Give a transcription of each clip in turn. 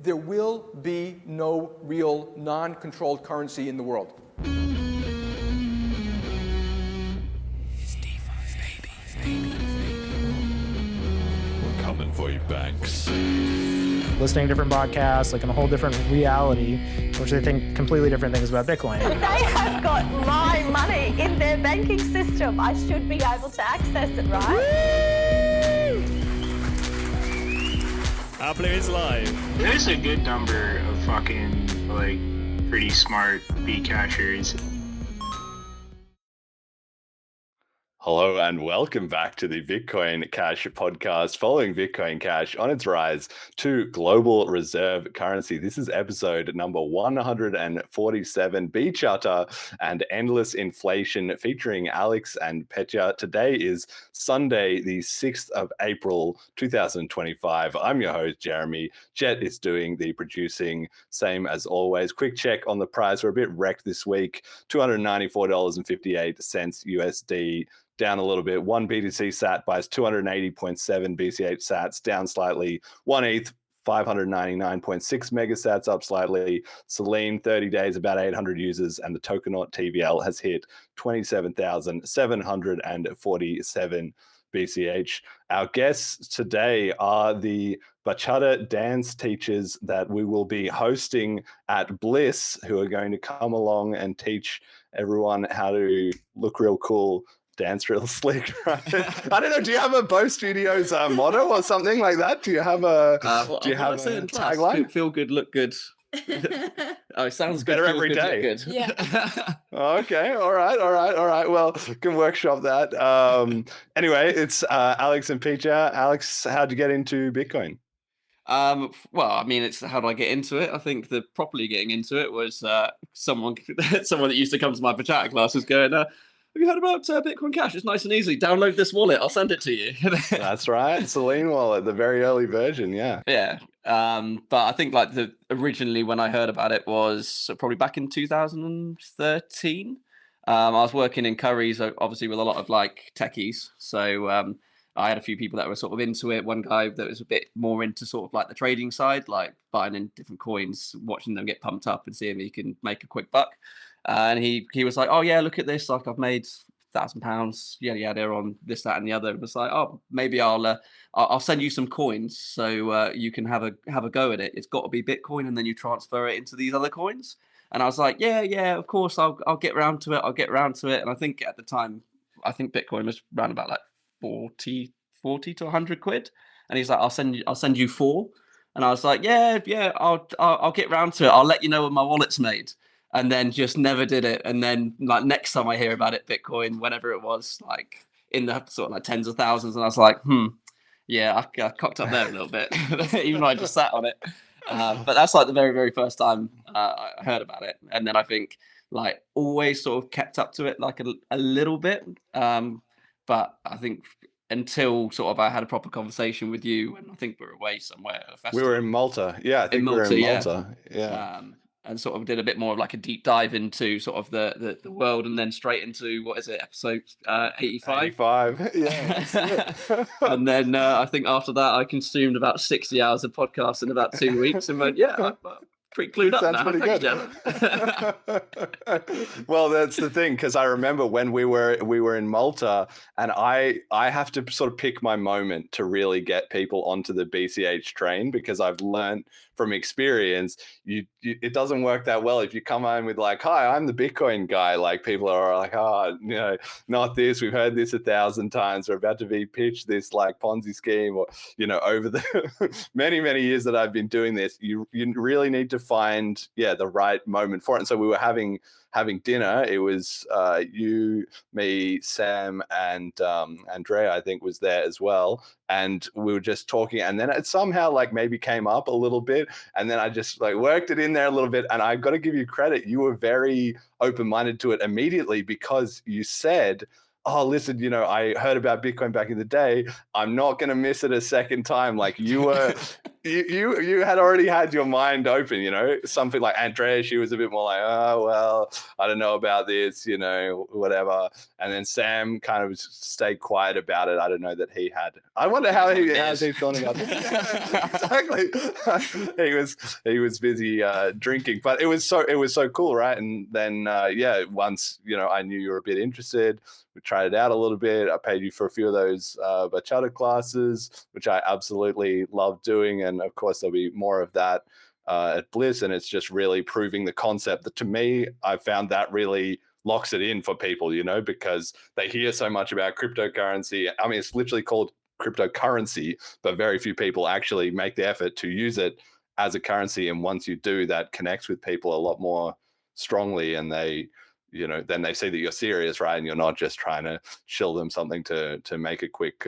there will be no real non-controlled currency in the world. We're coming for you, banks. Listening to different podcasts, like in a whole different reality, which they think completely different things about Bitcoin. They have got my money in their banking system. I should be able to access it, right? Apple is live. There's a good number of fucking, like, pretty smart Bcashers. Hello and welcome back to the Bitcoin Cash podcast, following Bitcoin Cash on its rise to global reserve currency. This is episode number 147, BCHata and Endless Inflation, featuring Alex and Petya. Today is Sunday, the 6th of April, 2025. I'm your host, Jeremy. Jet is doing the producing, same as always. Quick check on the price. We're a bit wrecked this week, $294.58 USD. Down a little bit. One BTC sat buys 280.7 BCH sats, down slightly. One ETH, 599.6 megasats, up slightly. Selene, 30 days, about 800 users, and the Tokenaut TVL has hit 27,747 BCH. Our guests today are the Bachata dance teachers that we will be hosting at BLISS, who are going to come along and teach everyone how to look real cool, dance real slick, right? I don't know. Do you have a Bo Studios motto or something like that? Do you have a tagline? Feel good, look good. Oh, it sounds better good, every good, day. Good. Yeah. Okay. All right. Well, can workshop that. Anyway, it's Alex and Petya. Alex, how'd you get into Bitcoin? Well, I mean, it's how do I get into it? I think the properly getting into it was someone that used to come to my Bachata class was going, have you heard about Bitcoin Cash? It's nice and easy. Download this wallet. I'll send it to you. That's right. Selene wallet, the very early version. Yeah. Yeah. But I think like originally when I heard about it was probably back in 2013. I was working in Curry's, obviously with a lot of like techies. So I had a few people that were sort of into it. One guy that was a bit more into sort of like the trading side, like buying in different coins, watching them get pumped up and seeing if he can make a quick buck. And he was like, oh yeah, look at this. Like I've made £1,000, yada on this, that, and the other. It was like, oh, maybe I'll send you some coins so you can have a go at it. It's got to be Bitcoin, and then you transfer it into these other coins. And I was like, yeah, of course, I'll get round to it. And I think at the time, Bitcoin was around about like 40 to 100 quid. And he's like, I'll send you 4. And I was like, yeah, I'll get round to it. I'll let you know when my wallet's made. And then just never did it. And then like next time I hear about it, Bitcoin, whenever it was, like in the sort of like tens of thousands, and I was like, yeah, I cocked up there a little bit, even though I just sat on it. But that's like the very, very first time I heard about it. And then I think like always sort of kept up to it like a little bit. But I think until sort of I had a proper conversation with you, and I think we were away somewhere at a festival. We were in Malta. Yeah, I think we were in Malta. Yeah. And sort of did a bit more of like a deep dive into sort of the world, and then straight into, what is it, episode 85? 85, yeah. And then I think after that I consumed about 60 hours of podcasts in about 2 weeks and went, yeah, I'm pretty clued up now. Pretty good. Well, that's the thing, because I remember when we were in Malta, and I have to sort of pick my moment to really get people onto the BCH train, because I've learned from experience, it doesn't work that well if you come home with like, hi, I'm the Bitcoin guy. Like people are like, not this. We've heard this 1,000 times. We're about to be pitched this like Ponzi scheme, or over the many, many years that I've been doing this, you really need to find the right moment for it. And so we were having dinner. It was you, me, Sam, and Andrea, I think, was there as well. And we were just talking, and then it somehow like maybe came up a little bit, and then I just like worked it in there a little bit. And I got to give you credit. You were very open-minded to it immediately, because you said, oh, listen, I heard about Bitcoin back in the day. I'm not going to miss it a second time. Like you were you had already had your mind open, you know. Something like Andrea, she was a bit more like, oh well, I don't know about this, you know, whatever. And then Sam kind of stayed quiet about it. I don't know that he had. I wonder how's he feeling about this. Exactly. he was busy drinking, but it was so cool, right? And then once I knew you were a bit interested, we tried it out a little bit. I paid you for a few of those Bachata classes, which I absolutely love doing. And of course, there'll be more of that at BLISS. And it's just really proving the concept that, to me, I found that really locks it in for people, because they hear so much about cryptocurrency. I mean, it's literally called cryptocurrency, but very few people actually make the effort to use it as a currency. And once you do, that connects with people a lot more strongly, and they then they see that you're serious, right? And you're not just trying to shill them something to make a quick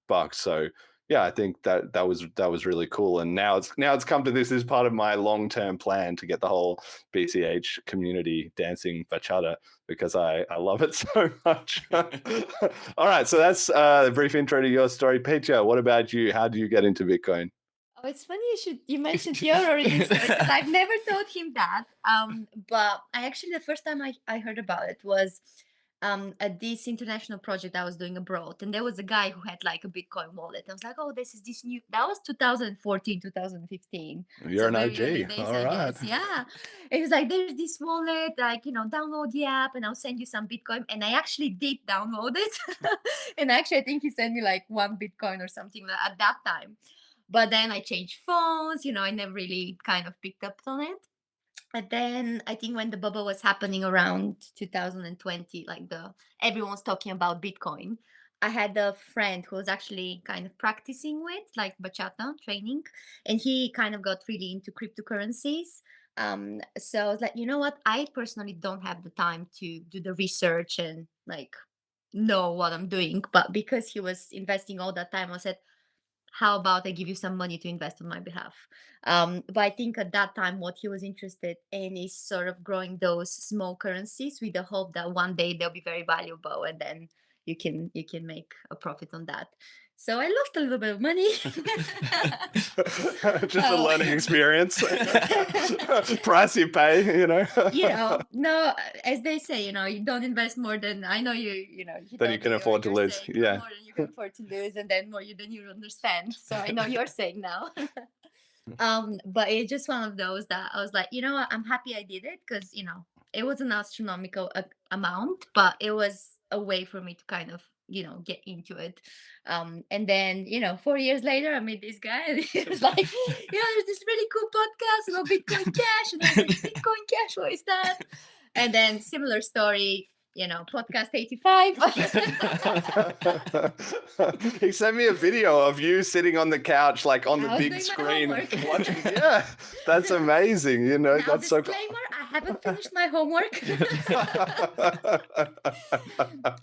buck. So yeah, I think that was really cool. And now it's come to this is part of my long-term plan to get the whole BCH community dancing bachata, because I love it so much. All right, so that's a brief intro to your story. Petya, what about you? How do you get into Bitcoin? Oh, it's funny you mentioned your origin story, because I've never told him that. But I actually, the first time I heard about it was at this international project I was doing abroad, and there was a guy who had like a Bitcoin wallet. I was like, oh, this new. That was 2014, 2015. You're an very early OG. days, All I right. guess. Yeah. It was like, there's this wallet, like, download the app and I'll send you some Bitcoin. And I actually did download it. And actually, I think he sent me like 1 Bitcoin or something at that time. But then I changed phones, I never really kind of picked up on it. And then I think when the bubble was happening around 2020, like everyone's talking about Bitcoin, I had a friend who was actually kind of practicing with like Bachata training, and he kind of got really into cryptocurrencies. So I was like, you know what? I personally don't have the time to do the research and like know what I'm doing. But because he was investing all that time, I said, how about I give you some money to invest on my behalf? But I think at that time, what he was interested in is sort of growing those small currencies with the hope that one day they'll be very valuable, and then you can make a profit on that. So I lost a little bit of money. Just a learning experience. Price you pay, No, as they say, you don't invest more than I know Then you can afford to lose. Yeah. More than you can afford to lose, and then more than you understand. So I know you're saying now. But it's just one of those that I was like, you know what, I'm happy I did it, because it was an astronomical amount, but it was a way for me to kind of get into it. And then 4 years later, I met this guy, and he was like, there's this really cool podcast about Bitcoin Cash, and I was like, Bitcoin Cash, what is that? And then similar story, podcast 85. He sent me a video of you sitting on the couch, like on the big doing my screen homework. watching. Yeah, that's amazing. Now, that's so. disclaimer, I haven't finished my homework.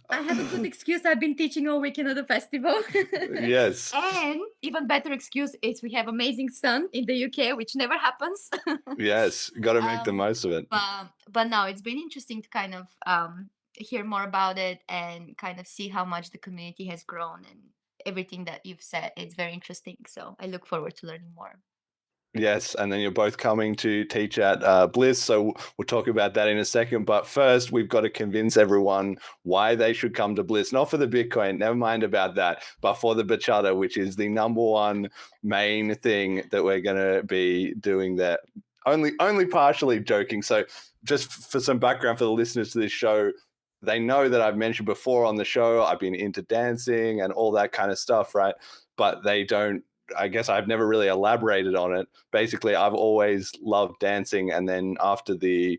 I have a good excuse. I've been teaching all weekend at the festival. Yes. And even better excuse is we have amazing sun in the UK, which never happens. Yes, got to make the most of it. But no, it's been interesting to kind of hear more about it and kind of see how much the community has grown, and everything that you've said. It's very interesting. So I look forward to learning more. Yes, and then you're both coming to teach at BLISS, so we'll talk about that in a second. But first, we've got to convince everyone why they should come to BLISS, not for the Bitcoin, never mind about that, but for the Bachata, which is the #1 main thing that we're going to be doing there. Only partially joking. So just for some background for the listeners to this show, they know that I've mentioned before on the show, I've been into dancing and all that kind of stuff, right? But they don't, I guess I've never really elaborated on it. Basically, I've always loved dancing. And then after the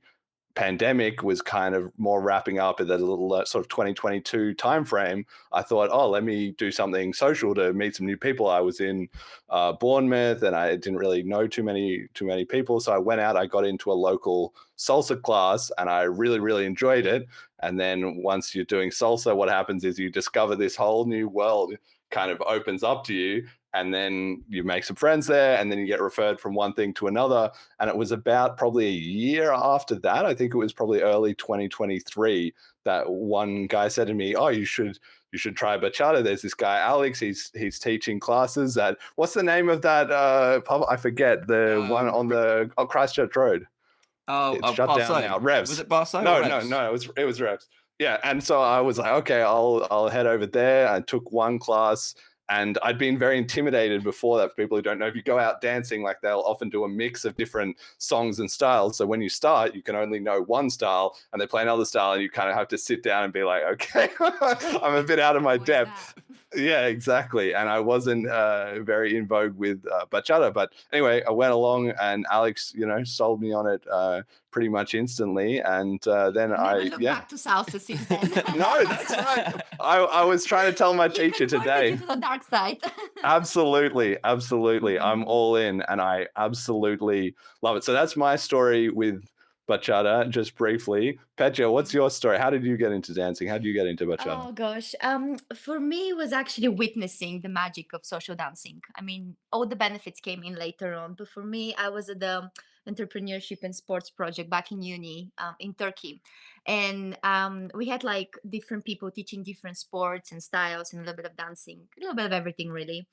pandemic was kind of more wrapping up at the little sort of 2022 timeframe, I thought, let me do something social to meet some new people. I was in Bournemouth, and I didn't really know too many people. So I went out, I got into a local salsa class, and I really, really enjoyed it. And then once you're doing salsa, what happens is you discover this whole new world kind of opens up to you. And then you make some friends there, and then you get referred from one thing to another. And it was about probably a year after that, I think it was probably early 2023, that one guy said to me, you should you should try bachata. There's this guy Alex. He's teaching classes at what's the name of that pub? I forget, the one on the Christchurch Road. It's shut down now. Revs. Was it Barso? No, or Revs? no. It was Revs. Yeah, and so I was like, okay, I'll head over there. I took one class, and I'd been very intimidated before that. For people who don't know, if you go out dancing, like they'll often do a mix of different songs and styles. So when you start, you can only know one style, and they play another style, and you kind of have to sit down and be like, okay, I'm a bit out of my depth. Yeah, exactly. And I wasn't very in vogue with bachata. But anyway, I went along, and Alex, sold me on it pretty much instantly. And then Never look back to salsa since then. No, that's right. I was trying to tell my teacher today. To the dark side. Absolutely. I'm all in, and I absolutely love it. So that's my story with bachata, just briefly. Petya, what's your story? How did you get into dancing? How did you get into bachata? Oh gosh. For me, it was actually witnessing the magic of social dancing. I mean, all the benefits came in later on, but for me, I was at the entrepreneurship and sports project back in uni in Turkey, and we had like different people teaching different sports and styles and a little bit of dancing, a little bit of everything really.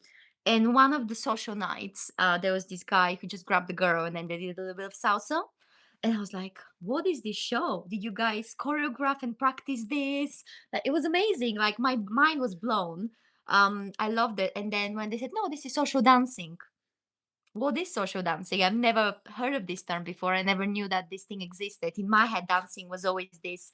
And one of the social nights, there was this guy who just grabbed the girl, and then they did a little bit of salsa. And I was like, what is this show? Did you guys choreograph and practice this? Like, it was amazing. Like, my mind was blown. I loved it. And then when they said, no, this is social dancing. What is social dancing? I've never heard of this term before. I never knew that this thing existed. In my head, dancing was always this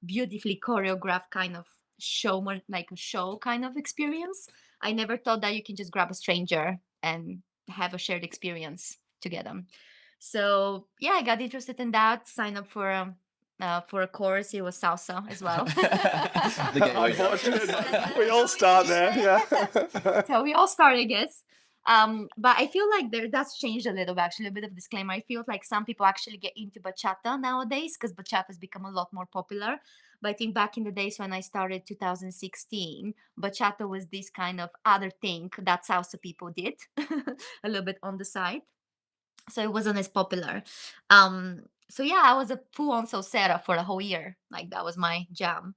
beautifully choreographed kind of show, more like a show kind of experience. I never thought that you can just grab a stranger and have a shared experience together. So yeah, I got interested in that. Signed up for a course. It was salsa as well. Unfortunately, we all start there. Yeah. So we all start, I guess. But I feel like that's changed a little bit. Actually, a bit of disclaimer. I feel like some people actually get into bachata nowadays because bachata has become a lot more popular. But I think back in the days when I started 2016, bachata was this kind of other thing that salsa people did a little bit on the side. So it wasn't as popular. So yeah, I was a full-on salsera for a whole year. Like that was my jam.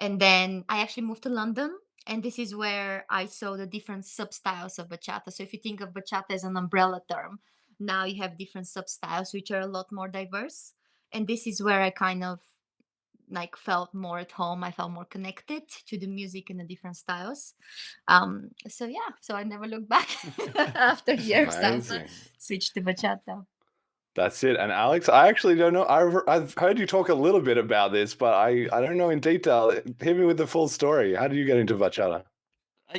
And then I actually moved to London, and this is where I saw the different sub-styles of bachata. So if you think of bachata as an umbrella term, now you have different sub-styles which are a lot more diverse. And this is where I kind of like felt more at home. I felt more connected to the music and the different styles. So yeah, so I never looked back after years. Amazing. Switched to bachata. That's it. And Alex, I actually don't know. I've heard you talk a little bit about this, but I don't know in detail. Hit me with the full story. How did you get into bachata?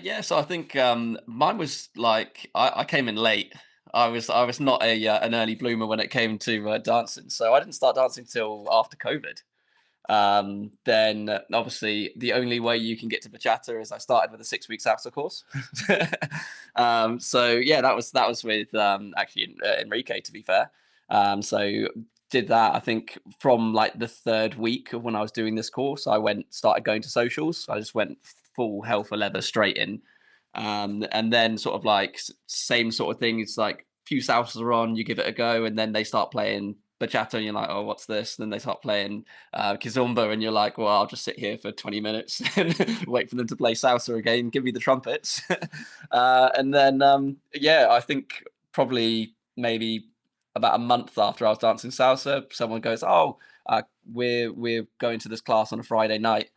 Yeah, so I think mine was like I came in late. I was not an early bloomer when it came to dancing, so I didn't start dancing till after COVID. Then obviously the only way you can get to bachata is I started with a 6-week salsa course. So yeah, that was with actually Enrique, to be fair. So did that. I think from like the 3rd week of when I was doing this course, I started going to socials. I just went full hell for leather straight in. And then sort of like same sort of thing. It's like few salsas are on, you give it a go, and then they start playing bachata and you're like, oh, what's this? And then they start playing kizomba and you're like, well, I'll just sit here for 20 minutes and wait for them to play salsa again, give me the trumpets. And then yeah, I think probably maybe about a month after I was dancing salsa, someone goes, oh, we're going to this class on a Friday night,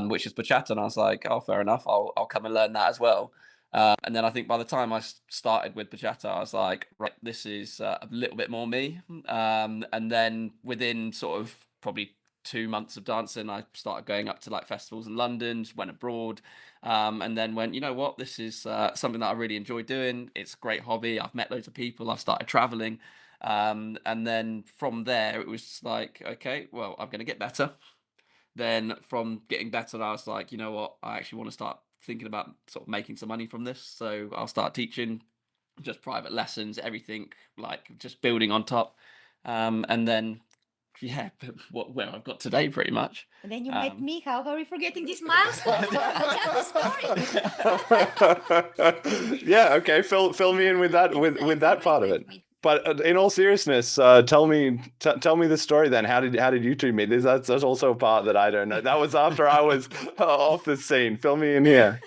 which is bachata. And I was like, oh, fair enough, I'll come and learn that as well. And then I think by the time I started with bachata, I was like, right, this is a little bit more me. And then within sort of probably 2 months of dancing, I started going up to like festivals in London, just went abroad, and then went, you know what, this is something that I really enjoy doing. It's a great hobby. I've met loads of people. I've started traveling. And then from there, it was like, okay, well, I'm going to get better. Then from getting better, I was like, you know what, I actually want to start thinking about sort of making some money from this. So I'll start teaching just private lessons, everything, like just building on top. And then, yeah, where I've got today pretty much. And then you met me. How are we forgetting this milestone? Tell the story. Yeah, okay. Fill me in with that with that part of it. But in all seriousness, tell me the story then. How did you two meet? That's also a part that I don't know. That was after I was off the scene. Fill me in here.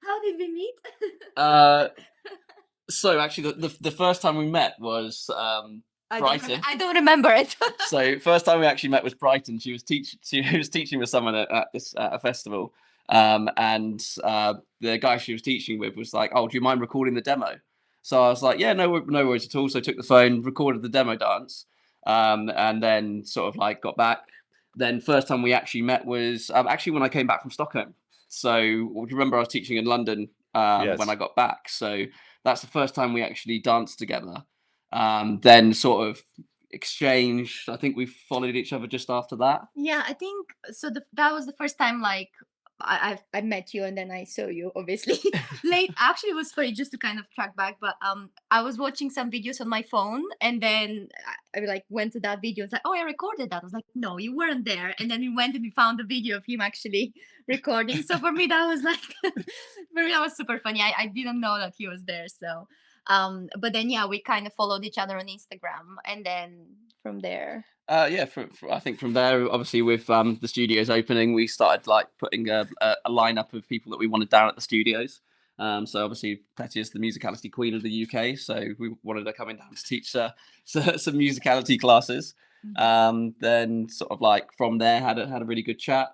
How did we meet? So actually, the first time we met was Brighton. I don't remember it. So first time we actually met was Brighton. She was teaching with someone at a festival, and the guy she was teaching with was like, "Oh, do you mind recording the demo?" So I was like, "Yeah, no worries at all." So I took the phone, recorded the demo dance, and then sort of like got back. Then first time we actually met was actually when I came back from Stockholm. So do you remember I was teaching in London Yes. when I got back? So that's the first time we actually danced together. Then sort of exchanged. I think we followed each other just after that. Yeah, I think so. That was the first time like I met you, and then I saw you. Obviously, late. Actually, it was funny just to kind of track back. But I was watching some videos on my phone, and then I like went to that video. It's like, oh, I recorded that. I was like, no, you weren't there. And then we went and we found a video of him actually recording. So for me, that was like, for me, that was super funny. I didn't know that he was there. So, but then yeah, we kind of followed each other on Instagram, and then from there. Yeah, I think from there, obviously with the studios opening, we started like putting a lineup of people that we wanted down at the studios. So obviously Petya is the musicality queen of the UK, so we wanted her coming down to teach some musicality classes. Then sort of like from there had a really good chat.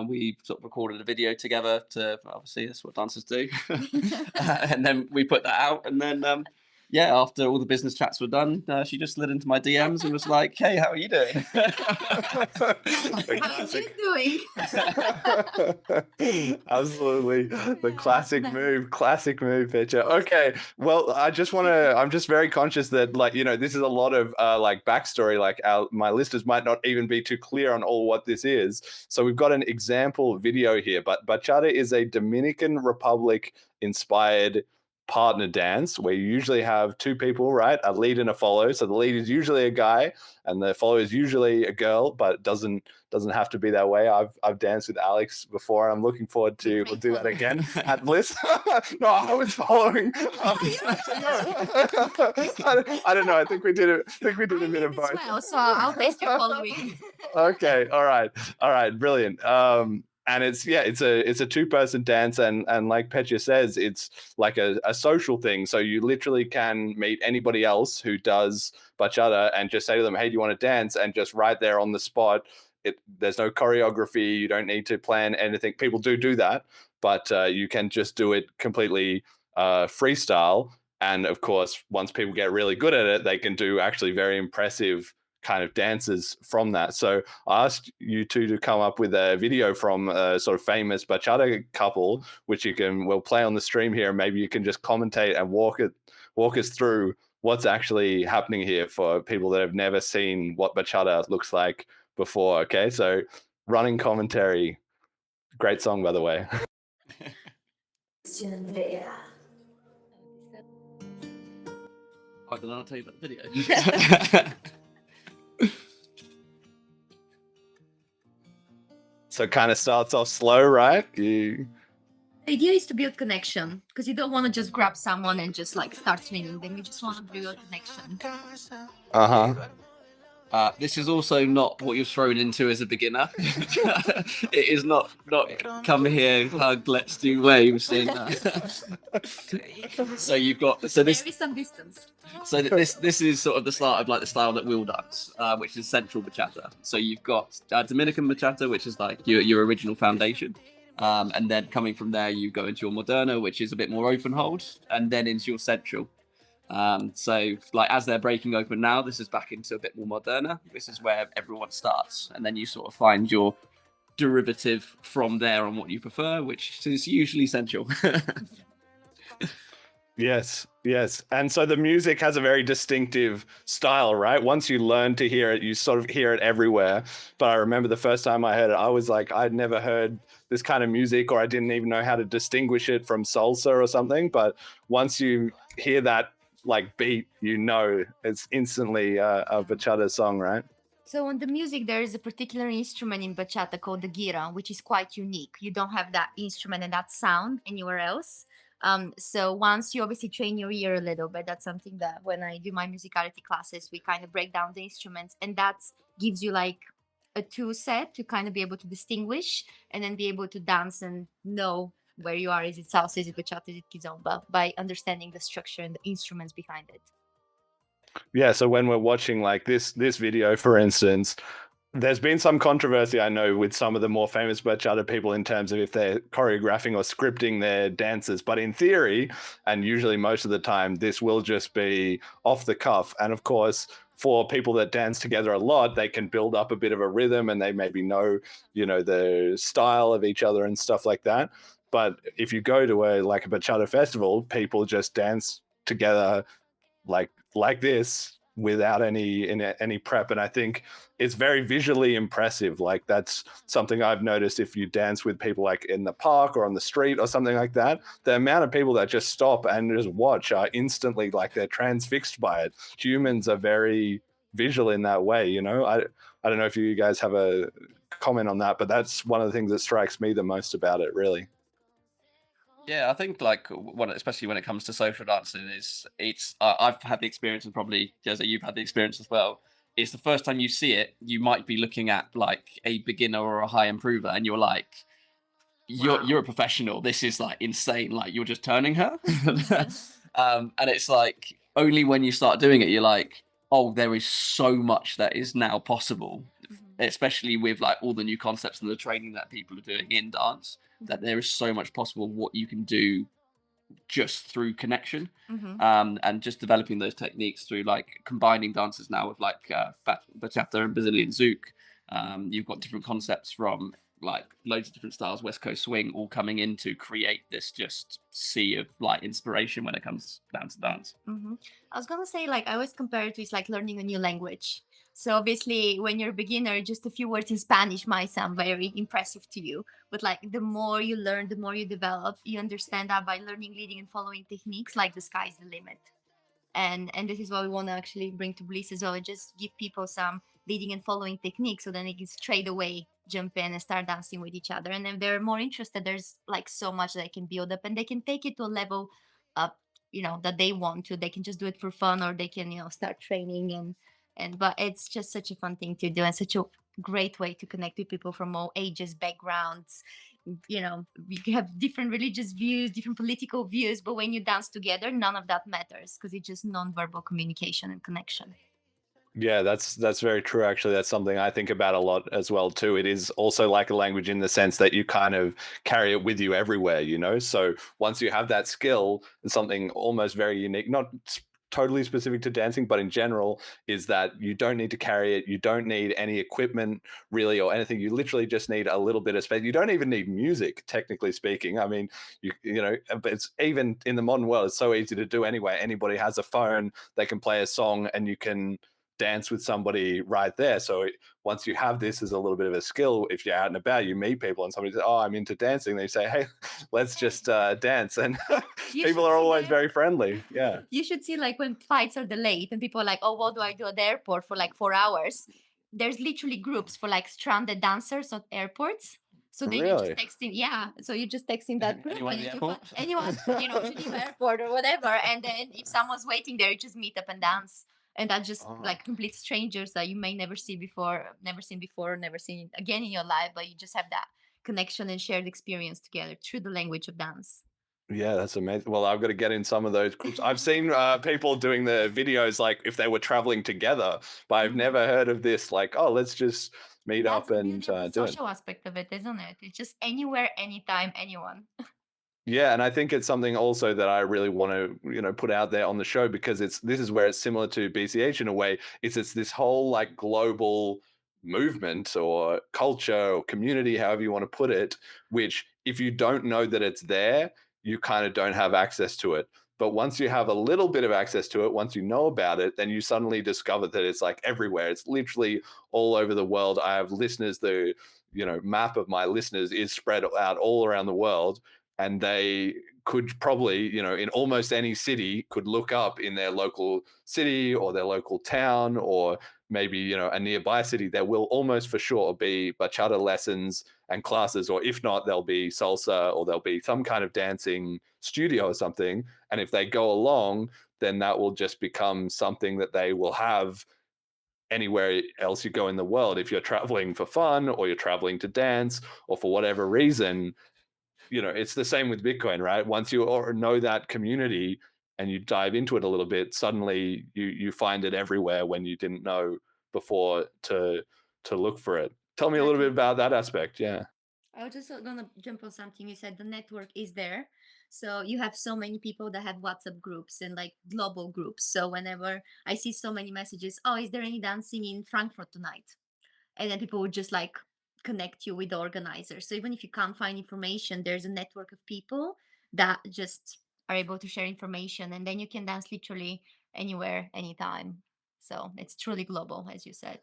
We sort of recorded a video together to obviously that's what dancers do, and then we put that out, and then. Yeah, after all the business chats were done, she just slid into my DMs and was like, "Hey, how are you doing?" How are you doing? Absolutely, the classic move, Petya. Okay, well, I'm just very conscious that this is a lot of like backstory. Like my listeners might not even be too clear on all what this is. So we've got an example video here, but Bachata is a Dominican Republic inspired partner dance where you usually have two people, right? A lead and a follow. So the lead is usually a guy and the follow is usually a girl, but it doesn't have to be that way. I've danced with Alex before. I'm looking forward to we'll do that again at BLISS. No, I was following. I don't know. I think we did it. A bit of both. Well, so I'll taste your following. Okay. All right. Brilliant. And it's a two-person dance, and like Petya says, it's like a social thing. So you literally can meet anybody else who does bachata and just say to them, "Hey, do you want to dance?" And just right there on the spot, there's no choreography. You don't need to plan anything. People do that, but you can just do it completely freestyle. And of course, once people get really good at it, they can do actually very impressive kind of dances from that. So I asked you two to come up with a video from a sort of famous bachata couple, which we'll play on the stream here, and maybe you can just commentate and walk us through what's actually happening here for people that have never seen what bachata looks like before. Okay, so running commentary. Great song, by the way. I don't know. I'll tell you about the video. So it kind of starts off slow, right? The idea is to build connection because you don't want to just grab someone and just like start swinging them. You just want to build connection. This is also not what you're thrown into as a beginner. It is not come here, hug, let's do waves. So you've got this. There is some distance. So this is sort of the start of like the style that we'll dance, which is central bachata. So you've got Dominican bachata, which is like your original foundation, and then coming from there you go into your moderna, which is a bit more open hold, and then into your central. So like as they're breaking open now, this is back into a bit more moderna. This is where everyone starts, and then you sort of find your derivative from there on what you prefer, which is usually central. Yes. And so the music has a very distinctive style, right? Once you learn to hear it, you sort of hear it everywhere. But I remember the first time I heard it, I was like, I'd never heard this kind of music, or I didn't even know how to distinguish it from salsa or something. But once you hear that like beat, it's instantly a bachata song, right? So on the music, there is a particular instrument in bachata called the gira, which is quite unique. You don't have that instrument and that sound anywhere else. So once you obviously train your ear a little bit, that's something that when I do my musicality classes, we kind of break down the instruments, and that gives you like a tool set to kind of be able to distinguish and then be able to dance and know where you are. Is it salsa? Is it bachata? Is it kizomba? By understanding the structure and the instruments behind it. Yeah, so when we're watching like this video, for instance, there's been some controversy, I know, with some of the more famous bachata people in terms of if they're choreographing or scripting their dances. But in theory, and usually most of the time, this will just be off the cuff. And of course, for people that dance together a lot, they can build up a bit of a rhythm and they maybe know, the style of each other and stuff like that. But if you go to a bachata festival, people just dance together like this without any prep, and I think it's very visually impressive. Like that's something I've noticed if you dance with people like in the park or on the street or something like that, the amount of people that just stop and just watch are instantly like they're transfixed by it. Humans are very visual in that way, I don't know if you guys have a comment on that, but that's one of the things that strikes me the most about it, really. Yeah, I think like especially when it comes to social dancing, I've had the experience, and probably Jose, you've had the experience as well. It's the first time you see it, you might be looking at like a beginner or a high improver, and you're like, you're a professional. This is like insane. Like you're just turning her, and it's like only when you start doing it, you're like, oh, there is so much that is now possible, especially with like all the new concepts and the training that people are doing in dance. That there is so much possible what you can do just through connection, and just developing those techniques through like combining dances now with like bachata and Brazilian zouk. You've got different concepts from like loads of different styles, West Coast swing, all coming in to create this just sea of like inspiration when it comes down to dance. I was gonna say, like, I always compare it with like learning a new language. So obviously, when you're a beginner, just a few words in Spanish might sound very impressive to you. But like, the more you learn, the more you develop, you understand that by learning, leading, and following techniques, like the sky's the limit. And this is what we want to actually bring to Bliss as well, and just give people some leading and following techniques, so then they can straight away jump in and start dancing with each other. And if they're more interested, there's like so much that they can build up, and they can take it to a level up, that they want to. They can just do it for fun, or they can start training, and but it's just such a fun thing to do, and such a great way to connect with people from all ages, backgrounds. We have different religious views, different political views, but when you dance together, none of that matters, because it's just non-verbal communication and connection. Yeah, that's very true. Actually, that's something I think about a lot as well too. It is also like a language in the sense that you kind of carry it with you everywhere, So once you have that skill, and something almost very unique, not totally specific to dancing, but in general, is that you don't need to carry it. You don't need any equipment really or anything. You literally just need a little bit of space. You don't even need music, technically speaking. I mean, but it's even in the modern world, it's so easy to do anyway. Anybody has a phone, they can play a song, and you can dance with somebody right there. So once you have this as a little bit of a skill, if you're out and about, you meet people and somebody says, oh, I'm into dancing. They say, hey, let's just dance. And people are always very friendly. Yeah. You should see like when flights are delayed and people are like, oh, what do I do at the airport for like 4 hours? There's literally groups for like stranded dancers at airports. So then you just texting, So you just texting that group, Anyone and at the airport? anyone, Geneva airport or whatever. And then if someone's waiting there, you just meet up and dance. And that's just like complete strangers that you may never seen before, never seen again in your life, but you just have that connection and shared experience together through the language of dance. Yeah, that's amazing. Well, I've got to get in some of those groups. I've seen people doing the videos like if they were traveling together, but I've never heard of this. Like, oh, let's just meet up and the do it. social aspect of it, isn't it? It's just anywhere, anytime, anyone. Yeah, and I think it's something also that I really want to, put out there on the show, because this is where it's similar to BCH in a way. It's this whole like global movement or culture or community, however you want to put it, which if you don't know that it's there, you kind of don't have access to it. But once you have a little bit of access to it, once you know about it, then you suddenly discover that it's like everywhere. It's literally all over the world. I have listeners, the map of my listeners is spread out all around the world. And they could probably, in almost any city, could look up in their local city or their local town or maybe a nearby city, there will almost for sure be bachata lessons and classes, or if not, there'll be salsa, or there'll be some kind of dancing studio or something. And if they go along, then that will just become something that they will have anywhere else you go in the world. If you're traveling for fun, or you're traveling to dance, or for whatever reason, it's the same with Bitcoin, right? Once you know that community and you dive into it a little bit, suddenly you find it everywhere when you didn't know before to look for it. Tell me a little bit about that aspect. Yeah. I was just gonna jump on something you said. The network is there, so you have so many people that have WhatsApp groups and like global groups. So whenever I see so many messages, oh, is there any dancing in Frankfurt tonight? And then people would just like connect you with the organizer. So even if you can't find information, there's a network of people that just are able to share information, and then you can dance literally anywhere, anytime. So it's truly global, as you said.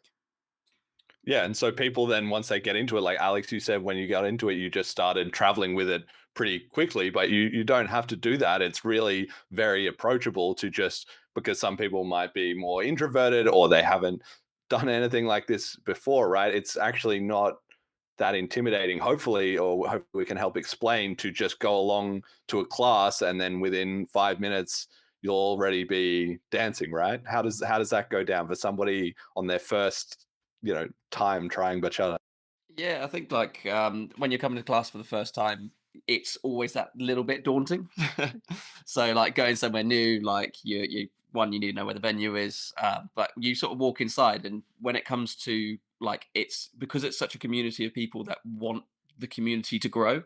Yeah, and so people then, once they get into it, like Alex, you said when you got into it, you just started traveling with it pretty quickly, but you don't have to do that. It's really very approachable to just, because some people might be more introverted or they haven't done anything like this before, right? It's actually not that intimidating, hopefully, or hopefully we can help explain, to just go along to a class and then within 5 minutes you'll already be dancing, right? How does that go down for somebody on their first time trying bachata? Yeah, I think like when you're coming to class for the first time, it's always that little bit daunting. So like going somewhere new, like you need to know where the venue is, but you sort of walk inside, and when it comes to like it's because it's such a community of people that want the community to grow.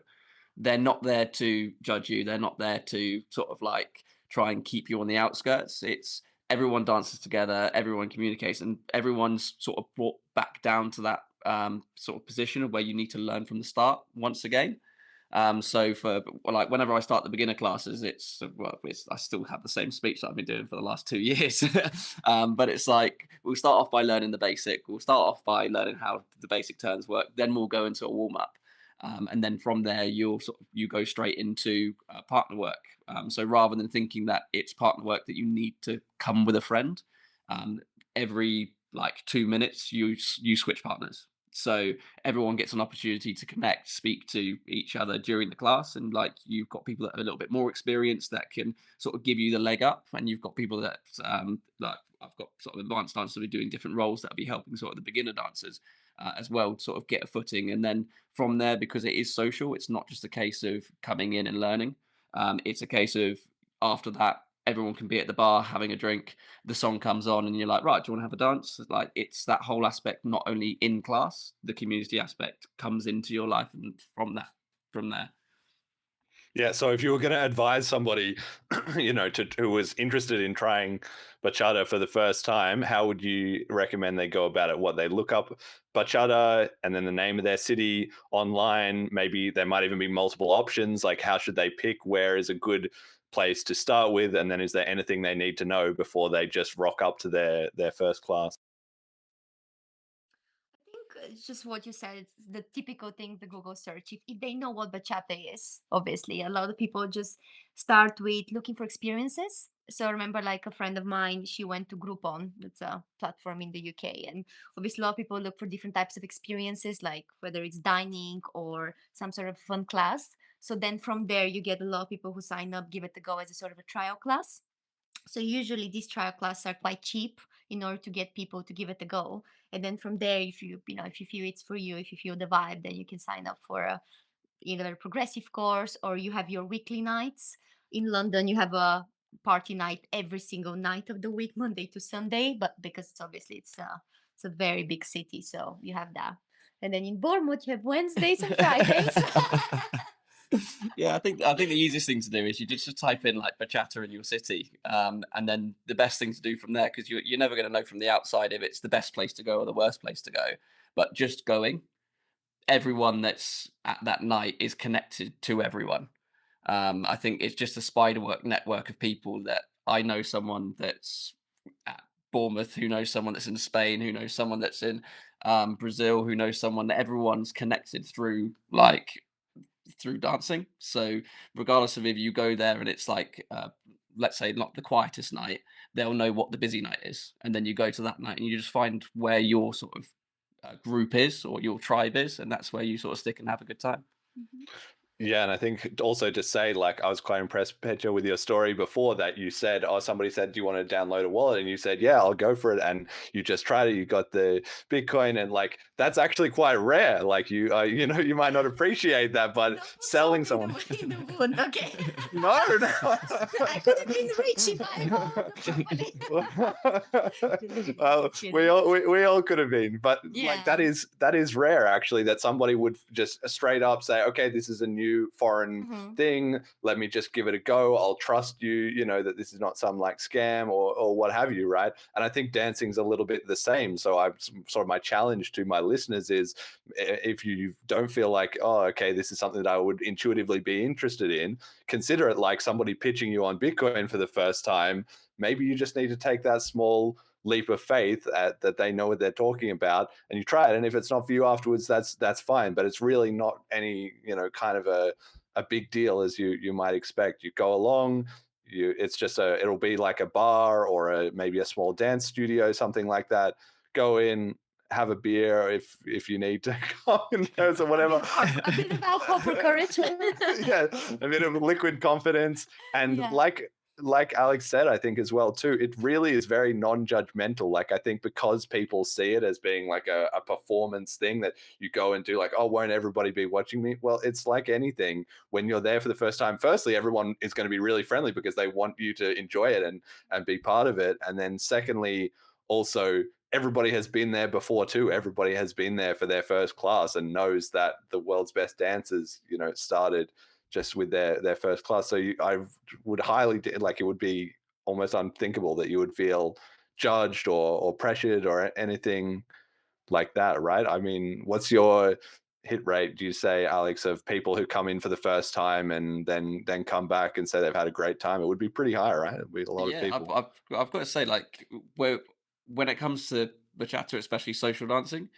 They're not there to judge you. They're not there to sort of like try and keep you on the outskirts. It's everyone dances together, everyone communicates, and everyone's sort of brought back down to that sort of position of where you need to learn from the start once again. So for like whenever I start the beginner classes, I still have the same speech that I've been doing for the last 2 years. But it's like we'll start off by learning the basic. We'll start off by learning how the basic turns work. Then we'll go into a warm up. And then from there, you go straight into partner work. So rather than thinking that it's partner work that you need to come with a friend, every like 2 minutes you switch partners. So everyone gets an opportunity to connect, speak to each other during the class, and like you've got people that are a little bit more experienced that can sort of give you the leg up, and you've got people that like I've got sort of advanced dancers who are doing different roles that'll be helping sort of the beginner dancers as well, to sort of get a footing, and then from there, because it is social, it's not just a case of coming in and learning. It's a case of after that, everyone can be at the bar having a drink. The song comes on, and you're like, right, do you want to have a dance? Like it's that whole aspect, not only in class, the community aspect comes into your life, and from there. Yeah, so if you were going to advise somebody, who was interested in trying bachata for the first time, how would you recommend they go about it? What, they look up bachata and then the name of their city online? Maybe there might even be multiple options. Like, how should they pick? Where is a good place to start with? And then is there anything they need to know before they just rock up to their first class? I think it's just what you said. It's the typical thing, the Google search. If they know what bachata is, obviously, a lot of people just start with looking for experiences. So I remember like a friend of mine, she went to Groupon. That's a platform in the UK. And obviously a lot of people look for different types of experiences, like whether it's dining or some sort of fun class. So then from there, you get a lot of people who sign up, give it a go as a sort of a trial class. So usually these trial classes are quite cheap in order to get people to give it a go. And then from there, if you feel it's for you, if you feel the vibe, then you can sign up for either a progressive course, or you have your weekly nights. In London, you have a party night every single night of the week, Monday to Sunday. But because it's a very big city, so you have that. And then in Bournemouth, you have Wednesdays and Fridays. Yeah, I think the easiest thing to do is you just type in like bachata in your city, and then the best thing to do from there, because you're never going to know from the outside if it's the best place to go or the worst place to go. But just going, everyone that's at that night is connected to everyone. I think it's just a spiderweb network of people that I know someone that's at Bournemouth, who knows someone that's in Spain, who knows someone that's in Brazil, who knows someone, that everyone's connected through dancing. So regardless of if you go there and it's like let's say not the quietest night, they'll know what the busy night is, and then you go to that night and you just find where your sort of group is or your tribe is, and that's where you sort of stick and have a good time. Yeah, and I think also to say, like, I was quite impressed, Petya, with your story before that you said, oh, somebody said, do you want to download a wallet? And you said, yeah, I'll go for it. And you just tried it. You got the Bitcoin, and like, that's actually quite rare. Like you know, you might not appreciate that, but selling someone. In the moon, okay. No. I could have been rich if I Well, we all could have been, but like that is rare actually, that somebody would just straight up say, okay, this is a new foreign thing, let me just give it a go, I'll trust you, you know, that this is not some like scam or what have you, right? And I think dancing's a little bit the same. So I've sort of, my challenge to my listeners is, if you don't feel like, oh, okay, this is something that I would intuitively be interested in, consider it like somebody pitching you on Bitcoin for the first time. Maybe you just need to take that small leap of faith that they know what they're talking about, and you try it. And if it's not for you afterwards, that's fine. But it's really not any, you know, kind of a big deal as you might expect. You go along, it's just it'll be like a bar or maybe a small dance studio, something like that. Go in, have a beer if you need to go in there or whatever. A bit of alcohol for courage. Yeah, a bit of liquid confidence. And like Alex said, I think as well too, it really is very non-judgmental. Like, I think because people see it as being like a performance thing that you go and do, like, oh, won't everybody be watching me? Well, it's like anything. When you're there for the first time, firstly, everyone is going to be really friendly because they want you to enjoy it and be part of it. And then secondly, also, everybody has been there before too. Everybody has been there for their first class and knows that the world's best dancers, you know, started just with their first class. So I would highly, like, it would be almost unthinkable that you would feel judged or pressured or anything like that, right? I mean, what's your hit rate, do you say, Alex, of people who come in for the first time and then come back and say they've had a great time? It would be pretty high, right? It would be a lot of people. I've got to say, like, when it comes to bachata, especially social dancing,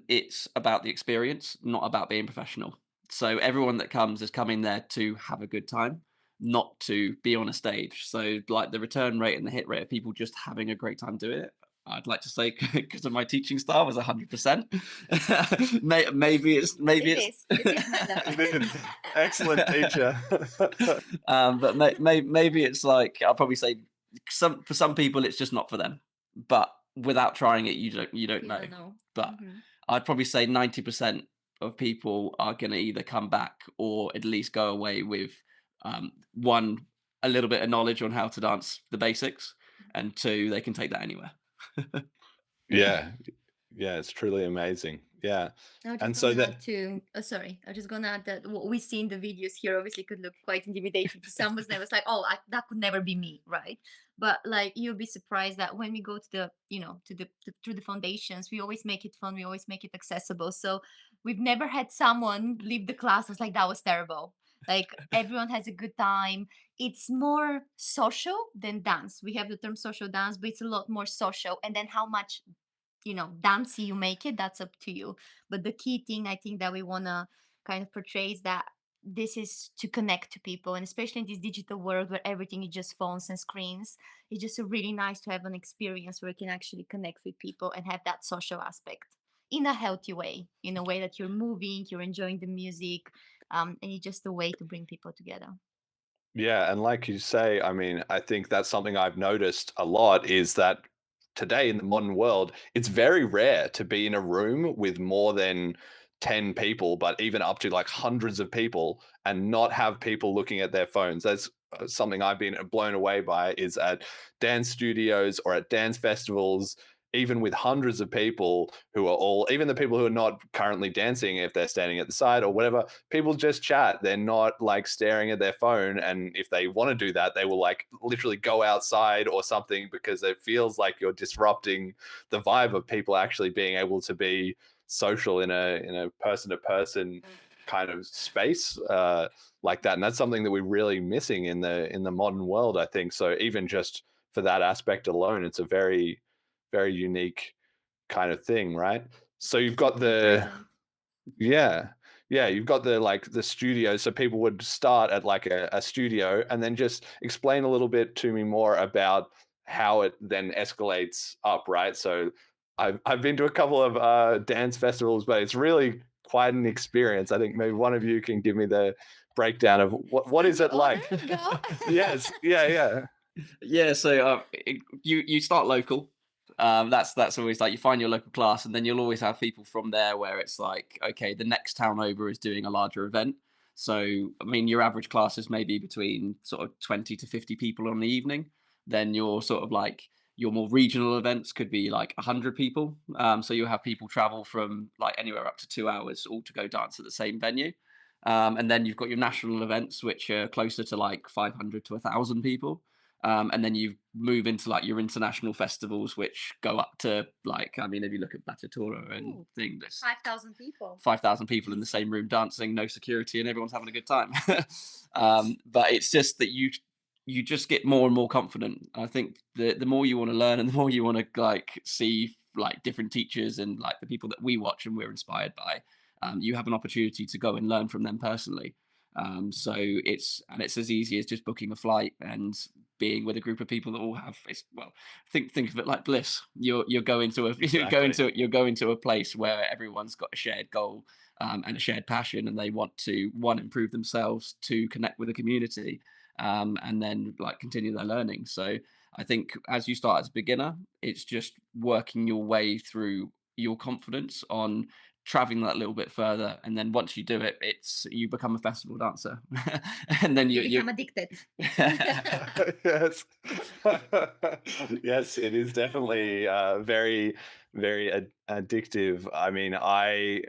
it's about the experience, not about being professional. So everyone that comes is coming there to have a good time, not to be on a stage. So like the return rate and the hit rate of people just having a great time doing it, I'd like to say, because of my teaching style, was 100%. maybe it's It is. Excellent teacher. But maybe it's like, I'll probably say for some people it's just not for them. But without trying it, you don't know. But I'd probably say 90% of people are going to either come back or at least go away with one, a little bit of knowledge on how to dance the basics, and two, they can take that anywhere. Yeah, it's truly amazing. Yeah. And so that too. Oh, sorry, I was just gonna add that what we see in the videos here obviously could look quite intimidating to some. Was never like, oh, that could never be me, right? But like, you'll be surprised that when we go to the, you know, through the foundations, we always make it fun. We always make it accessible. So we've never had someone leave the class and was like, that was terrible. Like, everyone has a good time. It's more social than dance. We have the term social dance, but it's a lot more social. And then how much, you know, dancey you make it, that's up to you. But the key thing I think that we want to kind of portray is that this is to connect to people, and especially in this digital world where everything is just phones and screens, it's just really nice to have an experience where you can actually connect with people and have that social aspect in a healthy way, in a way that you're moving, you're enjoying the music, and it's just a way to bring people together. Yeah, and like you say, I mean, I think that's something I've noticed a lot, is that today in the modern world, it's very rare to be in a room with more than 10 people, but even up to like hundreds of people, and not have people looking at their phones. That's something I've been blown away by, is at dance studios or at dance festivals, even with hundreds of people who are all, even the people who are not currently dancing, if they're standing at the side or whatever, people just chat. They're not like staring at their phone. And if they want to do that, they will like literally go outside or something, because it feels like you're disrupting the vibe of people actually being able to be social in a person-to-person kind of space like that. And that's something that we're really missing in the modern world, I think. So even just for that aspect alone, it's a very, very unique kind of thing, right? So you've got you've got the studio. So people would start at like a studio, and then just explain a little bit to me more about how it then escalates up, right? So I've been to a couple of dance festivals, but it's really quite an experience. I think maybe one of you can give me the breakdown of what is it like? Go. Yes, yeah. Yeah, so you start local. That's always like you find your local class, and then you'll always have people from there where it's like, okay, the next town over is doing a larger event. So I mean, your average class is maybe between sort of 20 to 50 people on the evening. Then your sort of like your more regional events could be like 100 people. So you'll have people travel from like anywhere up to 2 hours all to go dance at the same venue. And then you've got your national events, which are closer to like 500 to 1,000 people. And then you move into like your international festivals, which go up to like, I mean, if you look at Bachata and Ooh, thing, there's 5,000 people. 5,000 people in the same room dancing, no security, and everyone's having a good time. But it's just that you just get more and more confident. I think the more you want to learn and the more you want to like see like different teachers and like the people that we watch and we're inspired by, you have an opportunity to go and learn from them personally. So it's as easy as just booking a flight and being with a group of people that all have it's well think of it like bliss. You're going to a Exactly. you're going to a place where everyone's got a shared goal, and a shared passion, and they want to one improve themselves, to connect with the community, and then like continue their learning. So I think as you start as a beginner, it's just working your way through your confidence on traveling that little bit further, and then once you do it, it's you become a festival dancer. And then You you become addicted. Yes. Yes, it is definitely very, very addictive. I mean, I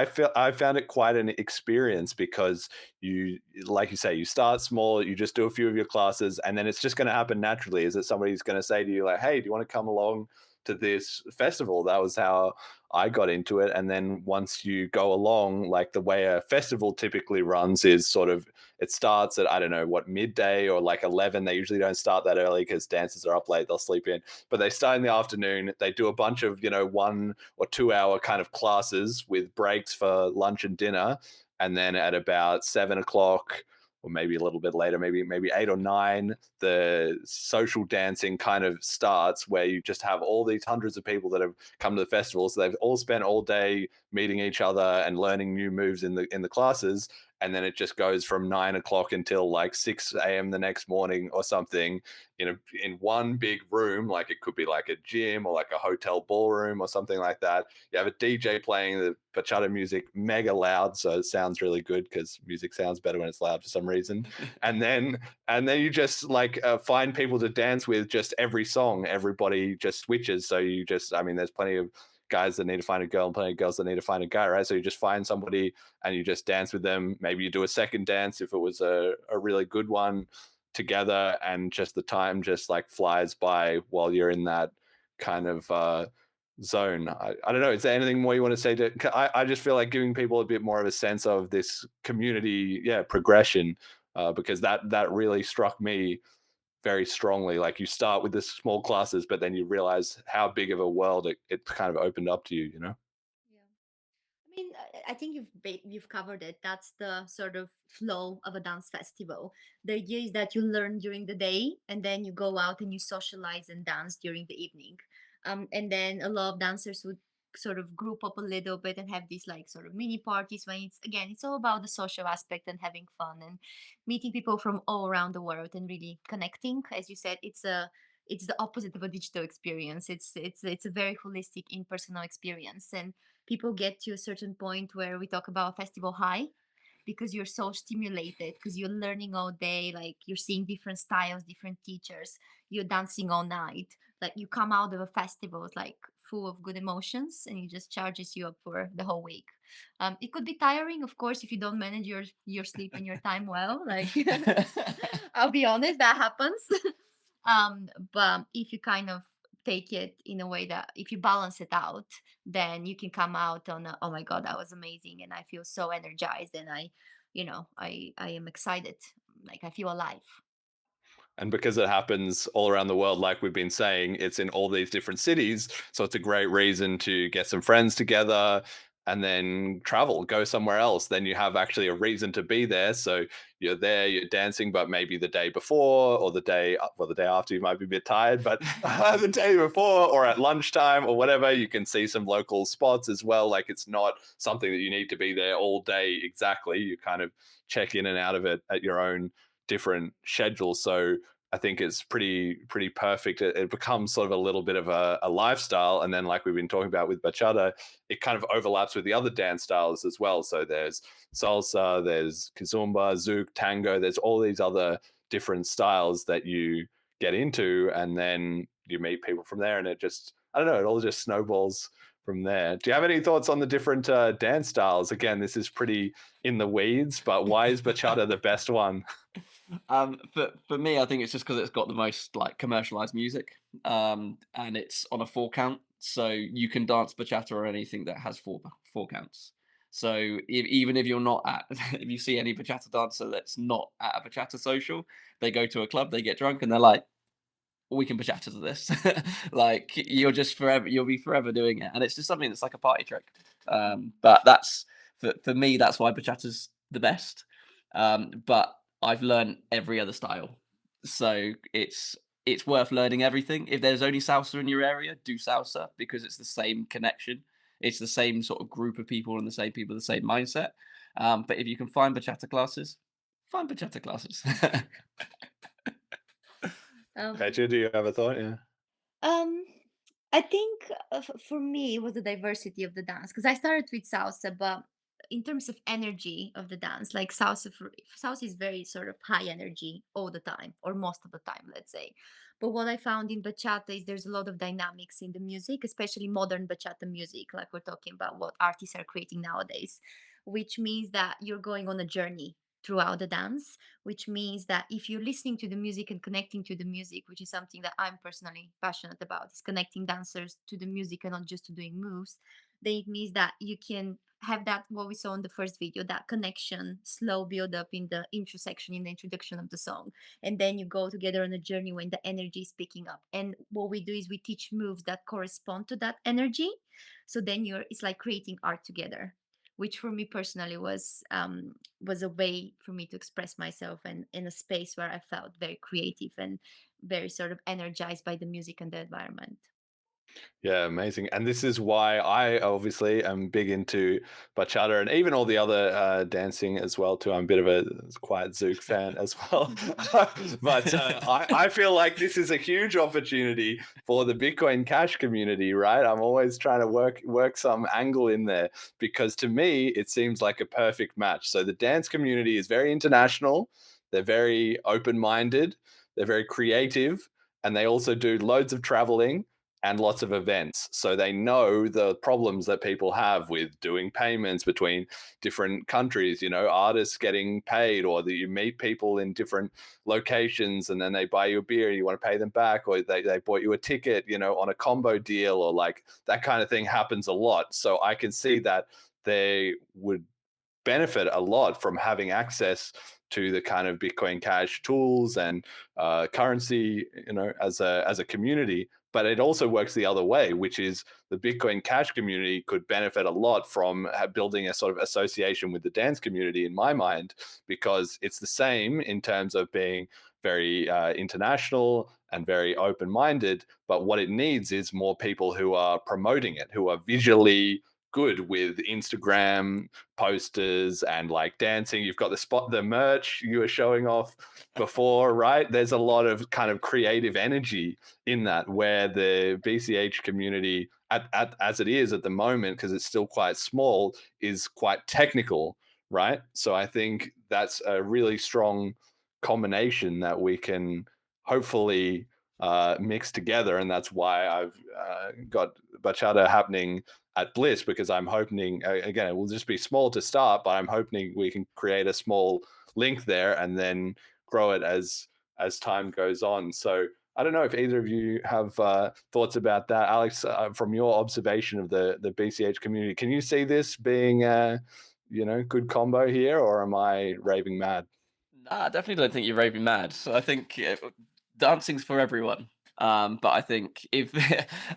found it quite an experience because you, like you say, you start small, you just do a few of your classes, and then it's just going to happen naturally. Is that somebody's going to say to you like, "Hey, do you want to come along to this festival?" That was how I got into it. And then once you go along, like the way a festival typically runs is sort of it starts at, I don't know, what, midday or like 11. They usually don't start that early because dancers are up late, they'll sleep in, but they start in the afternoon. They do a bunch of 1 or 2 hour kind of classes with breaks for lunch and dinner, and then at about 7 o'clock, or maybe a little bit later, maybe 8 or 9, the social dancing kind of starts, where you just have all these hundreds of people that have come to the festival. So they've all spent all day meeting each other and learning new moves in the classes, and then it just goes from 9 o'clock until like 6 a.m. the next morning or something, in one big room. Like it could be like a gym or like a hotel ballroom or something like that. You have a DJ playing the bachata music mega loud, so it sounds really good because music sounds better when it's loud for some reason. And then you just like find people to dance with. Just every song, everybody just switches. So I mean, there's plenty of guys that need to find a girl and plenty of girls that need to find a guy, right? So you just find somebody and you just dance with them. Maybe you do a second dance if it was a really good one together, and just the time just like flies by while you're in that kind of zone. I don't know. Is there anything more you want to say I just feel like giving people a bit more of a sense of this community, progression, because that really struck me very strongly. Like you start with the small classes, but then you realize how big of a world it kind of opened up to you. Yeah. I mean, I think you've covered it. That's the sort of flow of a dance festival. The idea is that you learn during the day, and then you go out and you socialize and dance during the evening. And then a lot of dancers would sort of group up a little bit and have these like sort of mini parties when it's all about the social aspect and having fun and meeting people from all around the world and really connecting. As you said, it's the opposite of a digital experience. It's a very holistic, impersonal experience, and people get to a certain point where we talk about festival high, because you're so stimulated, because you're learning all day, like you're seeing different styles, different teachers, you're dancing all night, like you come out of a festival it's like full of good emotions, and it just charges you up for the whole week. It could be tiring, of course, if you don't manage your sleep and your time well, like I'll be honest, that happens. But if you kind of take it in a way that if you balance it out, then you can come out on oh my god, that was amazing, and I feel so energized, and I am excited, like I feel alive. And because it happens all around the world, like we've been saying, it's in all these different cities. So it's a great reason to get some friends together and then travel, go somewhere else. Then you have actually a reason to be there. So you're there, you're dancing, but maybe the day before or the day after you might be a bit tired, but the day before or at lunchtime or whatever, you can see some local spots as well. Like it's not something that you need to be there all day exactly. You kind of check in and out of it at your own different schedule. So I think it's pretty perfect. It becomes sort of a little bit of a lifestyle. And then like we've been talking about with bachata, it kind of overlaps with the other dance styles as well. So there's salsa, there's kizomba, zouk, tango. There's all these other different styles that you get into, and then you meet people from there, and it just, I don't know, it all just snowballs from there. Do you have any thoughts on the different dance styles? Again, this is pretty in the weeds, but why is bachata the best one? For me, I think it's just because it's got the most like commercialized music, and it's on a 4 count, so you can dance bachata or anything that has four counts. So even if you're not at, if you see any bachata dancer that's not at a bachata social, they go to a club, they get drunk, and they're like, "We can bachata to this." Like you'll be forever doing it, and it's just something that's like a party trick. But that's for me, that's why bachata's the best. But I've learned every other style, so it's worth learning everything. If there's only salsa in your area, do salsa because it's the same connection. It's the same sort of group of people and the same people, the same mindset. But if you can find bachata classes, find bachata classes. Petya, do you have a thought? Yeah. Um, I think for me it was the diversity of the dance because I started with salsa, but in terms of energy of the dance, like salsa is very sort of high energy all the time or most of the time, let's say. But what I found in bachata is there's a lot of dynamics in the music, especially modern bachata music, like we're talking about what artists are creating nowadays, which means that you're going on a journey throughout the dance, which means that if you're listening to the music and connecting to the music, which is something that I'm personally passionate about, is connecting dancers to the music and not just to doing moves, then it means that you can have that what we saw in the first video, that connection, slow build up in the intro section, in the introduction of the song. And then you go together on a journey when the energy is picking up. And what we do is we teach moves that correspond to that energy. So then it's like creating art together, which for me personally was a way for me to express myself and in a space where I felt very creative and very sort of energized by the music and the environment. Yeah, amazing. And this is why I obviously am big into bachata and even all the other dancing as well too. I'm a bit of a quiet zouk fan as well. But I feel like this is a huge opportunity for the Bitcoin Cash community, right? I'm always trying to work some angle in there because to me it seems like a perfect match. So the dance community is very international. They're very open-minded. They're very creative, and they also do loads of traveling and lots of events. So they know the problems that people have with doing payments between different countries, you know, artists getting paid, or that you meet people in different locations and then they buy you a beer and you want to pay them back, or they bought you a ticket, you know, on a combo deal, or like that kind of thing happens a lot. So I can see that they would benefit a lot from having access to the kind of Bitcoin Cash tools and currency, you know, as a community. But it also works the other way, which is the Bitcoin Cash community could benefit a lot from building a sort of association with the dance community, in my mind, because it's the same in terms of being very international and very open-minded. But what it needs is more people who are promoting it, who are visually good with Instagram posters and like dancing. You've got the merch you were showing off before, right? There's a lot of kind of creative energy in that, where the BCH community as it is at the moment, because it's still quite small, is quite technical, right? So I think that's a really strong combination that we can hopefully mix together, and that's why I've got bachata happening at BLISS, because I'm hoping, again, it will just be small to start, but I'm hoping we can create a small link there and then grow it as time goes on. So I don't know if either of you have thoughts about that. Alex, from your observation of the BCH community, can you see this being you know, good combo here, or am I raving mad? Nah, I definitely don't think you're raving mad. So I think dancing's for everyone. But I think if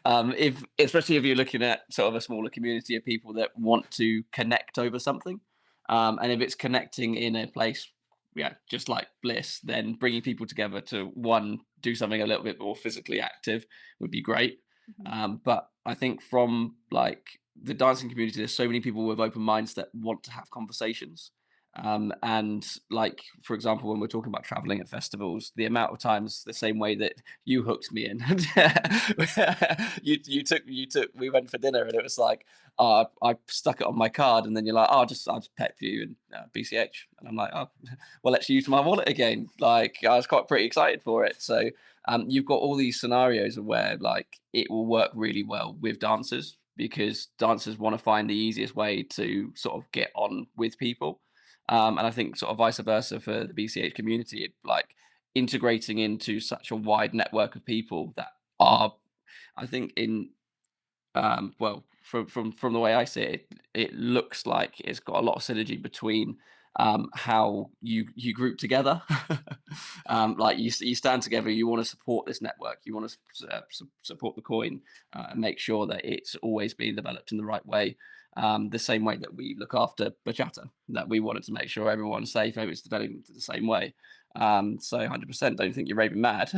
if especially if you're looking at sort of a smaller community of people that want to connect over something, and if it's connecting in a place, yeah, just like Bliss, then bringing people together to do something a little bit more physically active would be great. But I think from like the dancing community, there's so many people with open minds that want to have conversations. And like, for example, when we're talking about traveling at festivals, the amount of times the same way that you hooked me in, we went for dinner and it was like, oh, I stuck it on my card, and then you're like, oh, I'll just pep you and BCH, and I'm like, oh, well, let's use my wallet again. Like, I was quite pretty excited for it. So you've got all these scenarios where like it will work really well with dancers, because dancers want to find the easiest way to sort of get on with people. And I think sort of vice versa for the BCH community, like integrating into such a wide network of people that are, I think, well, from the way I see it, it looks like it's got a lot of synergy between how you group together. Like you stand together, you want to support this network, you want to support the coin, and make sure that it's always being developed in the right way. The same way that we look after Bachata, that we wanted to make sure everyone's safe, everyone's developing the same way. So 100% don't think you're raving mad.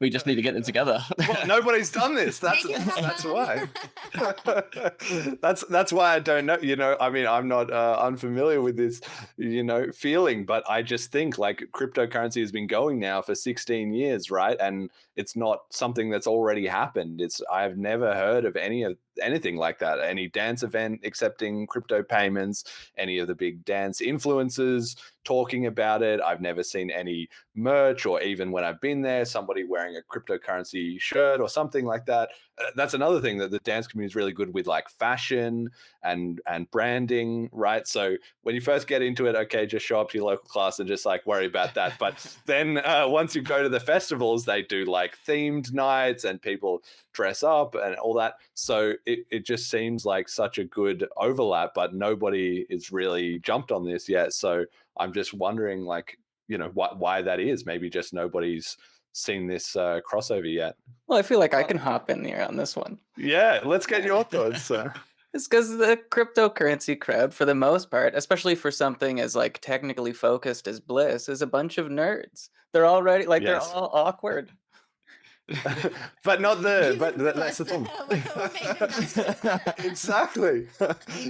We just need to get them together. Well, nobody's done this. That's why. That's why I don't know. I mean, I'm not unfamiliar with this, feeling, but I just think like cryptocurrency has been going now for 16 years, right? And it's not something that's already happened. I've never heard of anything like that. Any dance event accepting crypto payments, any of the big dance influencers talking about it. I've never seen any merch, or even when I've been there, somebody wearing a cryptocurrency shirt or something like that. That's another thing that the dance community is really good with, like fashion and branding, right? So when you first get into it, okay, just show up to your local class and just like worry about that. But then once you go to the festivals, they do like themed nights and people dress up and all that. So it just seems like such a good overlap, but nobody is really jumped on this yet. So I'm just wondering, like, why that is. Maybe just nobody's seen this crossover yet. Well, I feel like I can hop in here on this one. Yeah, let's get your thoughts. It's because the cryptocurrency crowd, for the most part, especially for something as like technically focused as Bliss, is a bunch of nerds. They're already like Yes. they're all awkward. But that's the thing.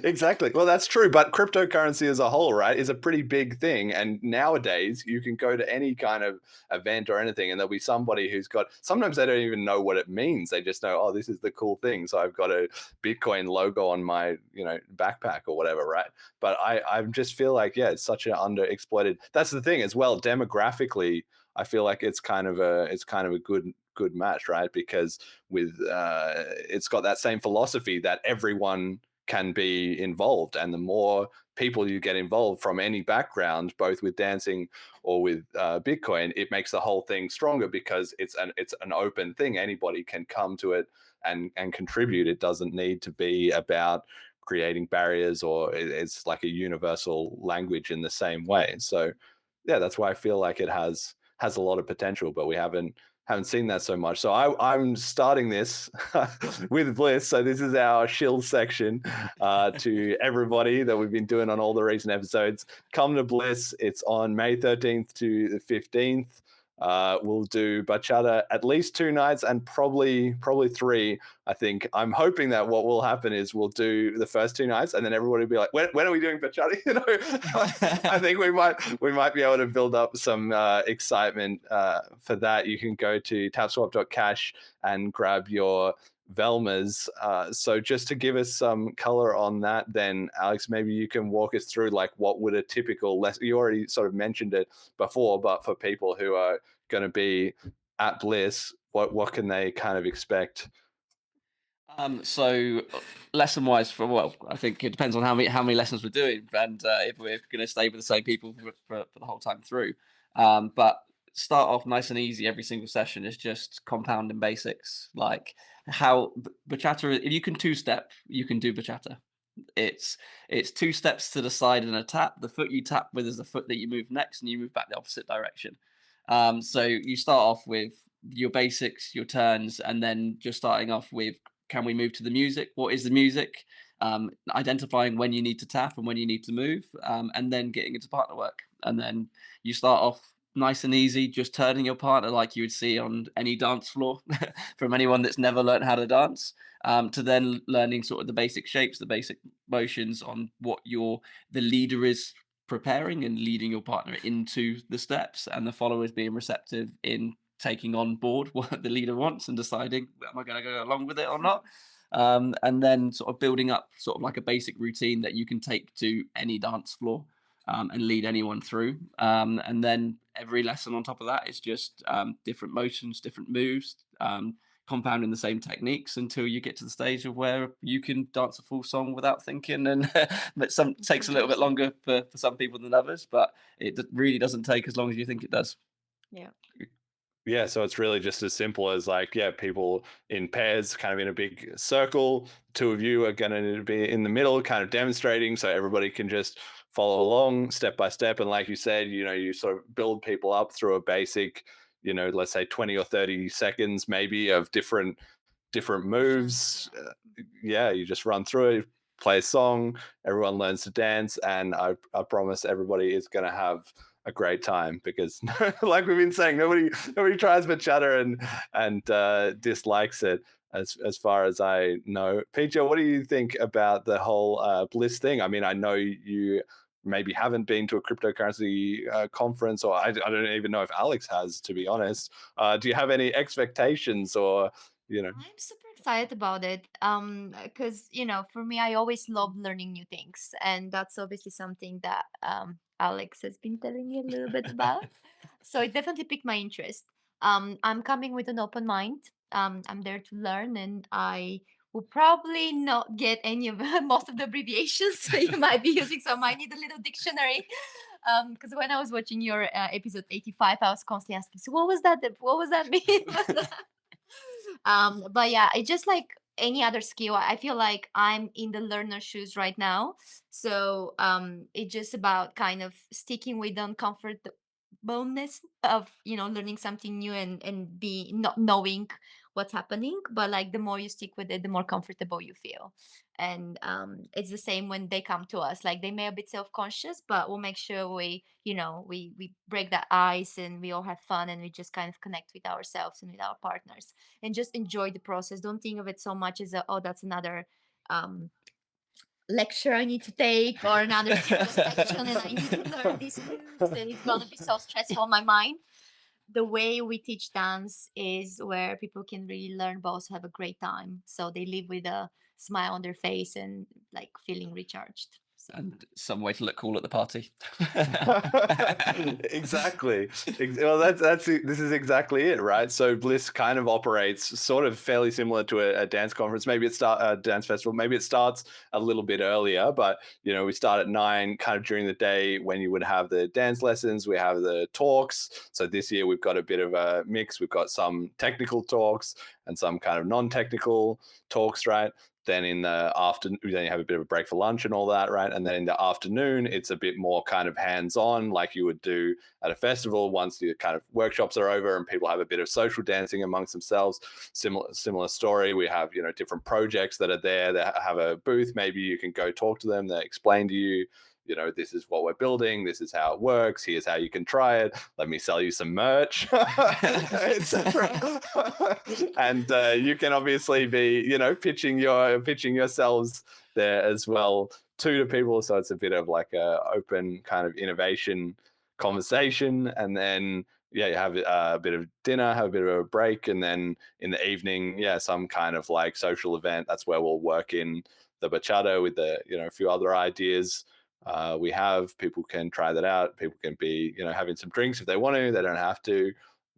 Exactly. Well, that's true. But cryptocurrency as a whole, right, is a pretty big thing. And nowadays you can go to any kind of event or anything, and there'll be somebody who's got, sometimes they don't even know what it means. They just know, oh, this is the cool thing. So I've got a Bitcoin logo on my, backpack or whatever, right? But I just feel like, yeah, it's such an underexploited. That's the thing as well. Demographically, I feel like it's kind of a good match, right? Because with it's got that same philosophy that everyone can be involved, and the more people you get involved from any background, both with dancing or with Bitcoin, it makes the whole thing stronger, because it's an open thing. Anybody can come to it and contribute. It doesn't need to be about creating barriers, or it's like a universal language in the same way. So yeah, that's why I feel like it has a lot of potential, but we haven't seen that so much. So I'm starting this with Bliss. So this is our shill section to everybody that we've been doing on all the recent episodes. Come to Bliss. It's on May 13th to the 15th. We'll do Bachata at least 2 nights, and probably 3. I think I'm hoping that what will happen is we'll do the first 2 nights, and then everybody will be like, when are we doing Bachata? I think we might be able to build up some excitement for that. You can go to tapswap.cash and grab your Velmas. So just to give us some color on that, then Alex, maybe you can walk us through like what would a typical lesson, you already sort of mentioned it before, but for people who are going to be at Bliss, what can they kind of expect? So lesson wise, I think it depends on how many lessons we're doing, and if we're going to stay with the same people for the whole time through. But start off nice and easy. Every single session is just compounding basics, like how Bachata. If you can 2-step, you can do Bachata. It's 2 steps to the side and a tap. The foot you tap with is the foot that you move next, and you move back the opposite direction. So you start off with your basics, your turns, and then just starting off with, can we move to the music? What is the music? Identifying when you need to tap and when you need to move, and then getting into partner work. And then you start off nice and easy, just turning your partner like you would see on any dance floor from anyone that's never learned how to dance, to then learning sort of the basic shapes, the basic motions on what the leader is preparing and leading your partner into the steps, and the followers being receptive in taking on board what the leader wants and deciding, am I going to go along with it or not? And then sort of building up sort of like a basic routine that you can take to any dance floor, and lead anyone through. And then every lesson on top of that is just different motions, different moves, compounding the same techniques until you get to the stage of where you can dance a full song without thinking. And but some takes a little bit longer for some people than others, but it really doesn't take as long as you think it does. Yeah. Yeah, so it's really just as simple as like, yeah, people in pairs, kind of in a big circle. Two of you are going to be in the middle, kind of demonstrating, so everybody can just follow along step by step. And like you said, you sort of build people up through a basic, let's say 20 or 30 seconds maybe of different moves. Yeah, you just run through it, play a song, everyone learns to dance, and I promise everybody is going to have a great time, because like we've been saying, nobody tries bachata and dislikes it, as far as I know. Petya, what do you think about the whole BLISS thing? I mean, I know you maybe haven't been to a cryptocurrency conference, or I don't even know if Alex has, to be honest. Do you have any expectations, or I'm super excited about it. Because for me, I always love learning new things, and that's obviously something that Alex has been telling me a little bit about. So it definitely piqued my interest. I'm coming with an open mind. I'm there to learn, and I will probably not get any of most of the abbreviations that you might be using, so I might need a little dictionary. Because when I was watching your episode 85, I was constantly asking, so what was that? What was that mean? But yeah, it's just like any other skill. I feel like I'm in the learner shoes right now. So it's just about kind of sticking with the uncomfortableness of learning something new and be not knowing what's happening. But like the more you stick with it, the more comfortable you feel. And it's the same when they come to us. Like they may be a bit self-conscious, but we'll make sure we break that ice, and we all have fun, and we just kind of connect with ourselves and with our partners, and just enjoy the process. Don't think of it so much as that's another lecture I need to take, or another section, and I need to learn these moves, and it's gonna be so stressful on my mind. The way we teach dance is where people can really learn, but also have a great time. So they live with a smile on their face and like feeling recharged. And some way to look cool at the party. Exactly. Well, this is exactly it, right? So BLISS kind of operates sort of fairly similar to a dance conference. Maybe a dance festival. Maybe it starts a little bit earlier, but we start at 9, kind of during the day, when you would have the dance lessons. We have the talks. So this year we've got a bit of a mix. We've got some technical talks and some kind of non-technical talks, right? Then in the afternoon, then you have a bit of a break for lunch and all that, right? And then in the afternoon, it's a bit more kind of hands-on, like you would do at a festival. Once the kind of workshops are over and people have a bit of social dancing amongst themselves, similar story. We have different projects that are there that have a booth. Maybe you can go talk to them. They explain to you, this is what we're building. This is how it works. Here's how you can try it. Let me sell you some merch, etc. And you can obviously be, pitching yourselves there as well to people. So it's a bit of like a open kind of innovation conversation. And then you have a bit of dinner, have a bit of a break, and then in the evening, some kind of like social event. That's where we'll work in the bachata with the a few other ideas. We have people can try that out. People can be, having some drinks if they want to. They don't have to.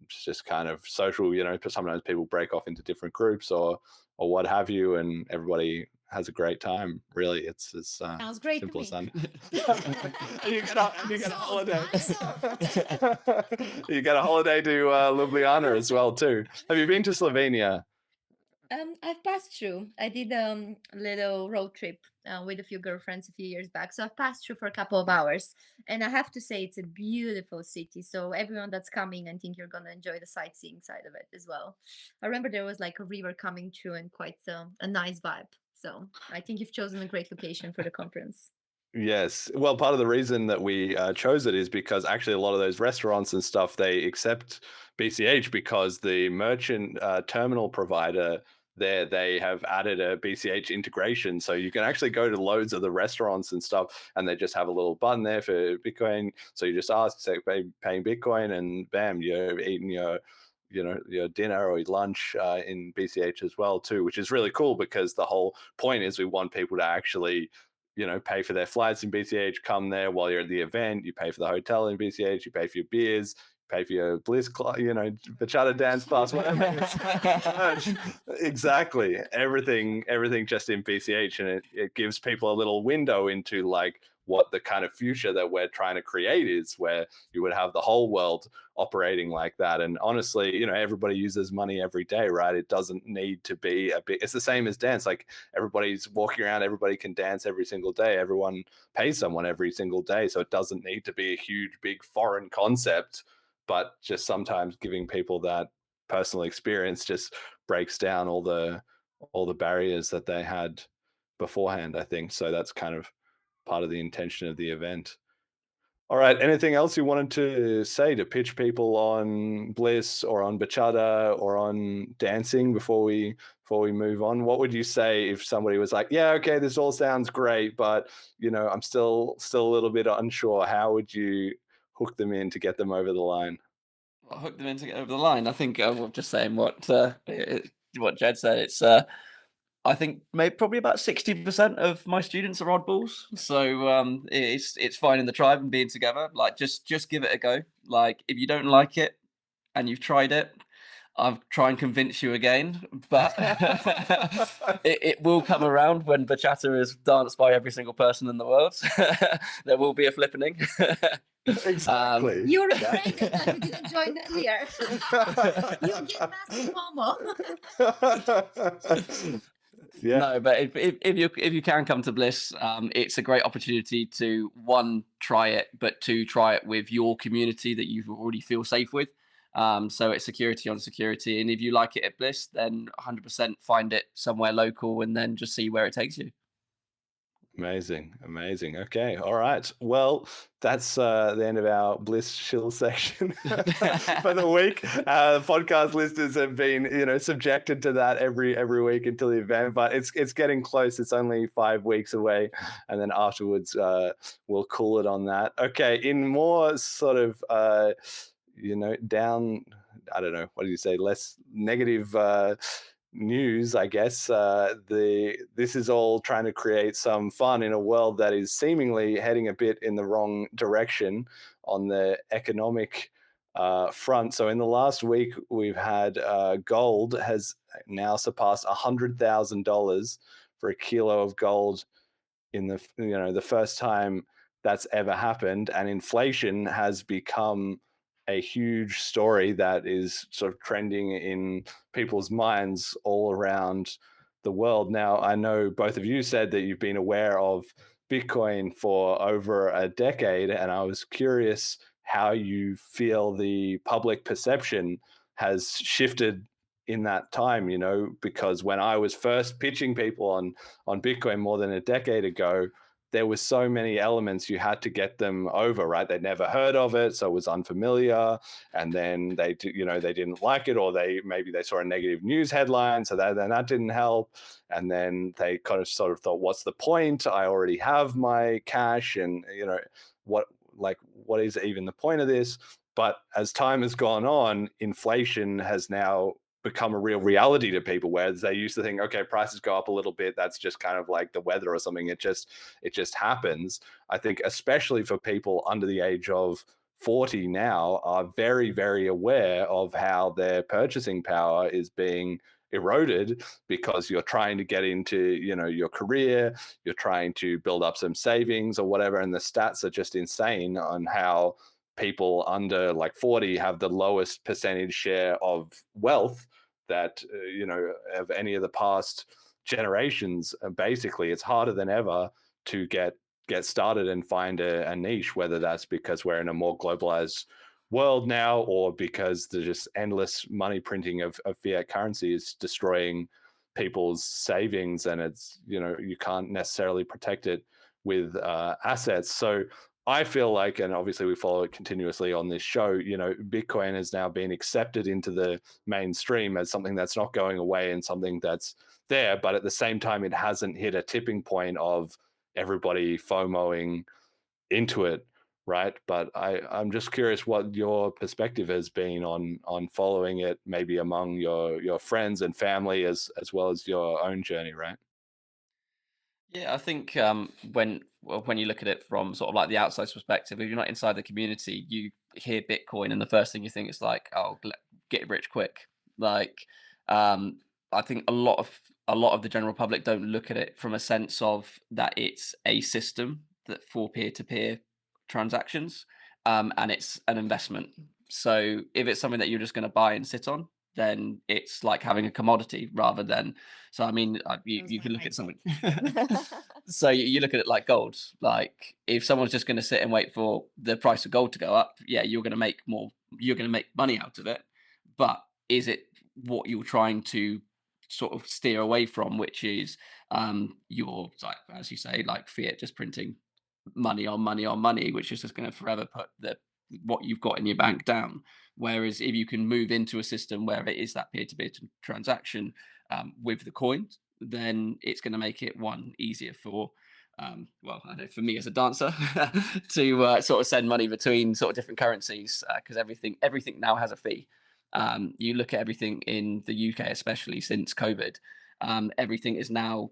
It's just kind of social, sometimes people break off into different groups or what have you, and everybody has a great time. Really, it's as sounds great simple to as me. that. You get a holiday. You get a holiday to Ljubljana as well too. Have you been to Slovenia? I've passed through. I did a little road trip with a few girlfriends a few years back. So I've passed through for a couple of hours. And I have to say, it's a beautiful city. So everyone that's coming, I think you're going to enjoy the sightseeing side of it as well. I remember there was like a river coming through and quite a nice vibe. So I think you've chosen a great location for the conference. Yes. Well, part of the reason that we chose it is because actually a lot of those restaurants and stuff, they accept BCH because the merchant terminal provider there, they have added a BCH integration. So you can actually go to loads of the restaurants and stuff, and they just have a little button there for Bitcoin. So you just ask, say, paying Bitcoin, and bam, you're eating your dinner or your lunch in BCH as well too, which is really cool because the whole point is we want people to actually pay for their flights in BCH, come there while you're at the event, you pay for the hotel in BCH, you pay for your beers, pay for your BLISS, Bachata dance class, whatever. Exactly. Everything just in BCH. And it gives people a little window into like what the kind of future that we're trying to create is, where you would have the whole world operating like that. And honestly, everybody uses money every day, right? It doesn't need to be it's the same as dance. Like everybody's walking around, everybody can dance every single day. Everyone pays someone every single day. So it doesn't need to be a huge, big foreign concept, but just sometimes giving people that personal experience just breaks down all the barriers that they had beforehand, I think. So that's kind of part of the intention of the event. All right. Anything else you wanted to say to pitch people on BLISS or on Bachata or on dancing before we move on? What would you say if somebody was like, "Yeah, okay, this all sounds great, but I'm still a little bit unsure." How would you hook them in to get them over the line? Well, hook them in to get over the line. I think well, just saying what Jed said. It's I think maybe probably about 60% of my students are oddballs, so it's finding the tribe and being together. Like just give it a go. Like if you don't like it and you've tried it, I'll try and convince you again. But it will come around when bachata is danced by every single person in the world. There will be a flippening. Exactly. You're afraid that you didn't join earlier. You get massive FOMO. Yeah. No, but if you can come to BLISS, it's a great opportunity to one, try it, but two, try it with your community that you already feel safe with. So it's security on security, and if you like it at BLISS, then 100% find it somewhere local, and then just see where it takes you. Amazing. Okay, all right. Well, that's the end of our BLISS chill section for the week. Podcast listeners have been, subjected to that every week until the event, but it's getting close. It's only 5 weeks away, and then afterwards we'll cool it on that. Okay, in more sort of down. I don't know. What do you say? Less negative. News, I guess. This is all trying to create some fun in a world that is seemingly heading a bit in the wrong direction on the economic front. So in the last week, we've had gold has now surpassed $100,000 for a kilo of gold in the first time that's ever happened, and inflation has become a huge story that is sort of trending in people's minds all around the world. Now, I know both of you said that you've been aware of Bitcoin for over a decade, and I was curious how you feel the public perception has shifted in that time, because when I was first pitching people on Bitcoin more than a decade ago, there was so many elements you had to get them over, right? They'd never heard of it, so it was unfamiliar, and then they didn't like it, or maybe they saw a negative news headline, so then that didn't help, and then they kind of sort of thought, what's the point? I already have my cash, and what is even the point of this? But as time has gone on, inflation has now become a real reality to people, whereas they used to think, okay, prices go up a little bit, that's just kind of like the weather or something, it just happens. I think especially for people under the age of 40 now are very, very aware of how their purchasing power is being eroded, because you're trying to get into your career, you're trying to build up some savings or whatever, and the stats are just insane on how people under like 40 have the lowest percentage share of wealth that of any of the past generations. Basically, it's harder than ever to get started and find a niche, whether that's because we're in a more globalized world now, or because the just endless money printing of fiat currency is destroying people's savings, and it's you can't necessarily protect it with assets. So I feel like, and obviously we follow it continuously on this show, Bitcoin has now been accepted into the mainstream as something that's not going away and something that's there, but at the same time it hasn't hit a tipping point of everybody FOMOing into it, right? But I'm just curious what your perspective has been on following it, maybe among your friends and family, as well as your own journey, right? Yeah, I think when you look at it from sort of like the outside perspective, if you're not inside the community, you hear Bitcoin, and the first thing you think is like, "Oh, get rich quick." Like, I think a lot of the general public don't look at it from a sense of that it's a system that for peer-to-peer transactions, and it's an investment. So if it's something that you're just going to buy and sit on, then it's like having a commodity rather than. So I mean, you can look at something. So you look at it like gold. Like if someone's just going to sit and wait for the price of gold to go up, yeah, you're going to make more. You're going to make money out of it. But is it what you're trying to sort of steer away from, which is your, like, as you say, like fiat, just printing money on money on money, which is just going to forever put the what you've got in your bank down. Whereas if you can move into a system where it is that peer-to-peer transaction with the coins, then it's going to make it one easier for well, I know for me as a dancer to sort of send money between sort of different currencies, because everything now has a fee. You look at everything in the UK, especially since COVID, everything is now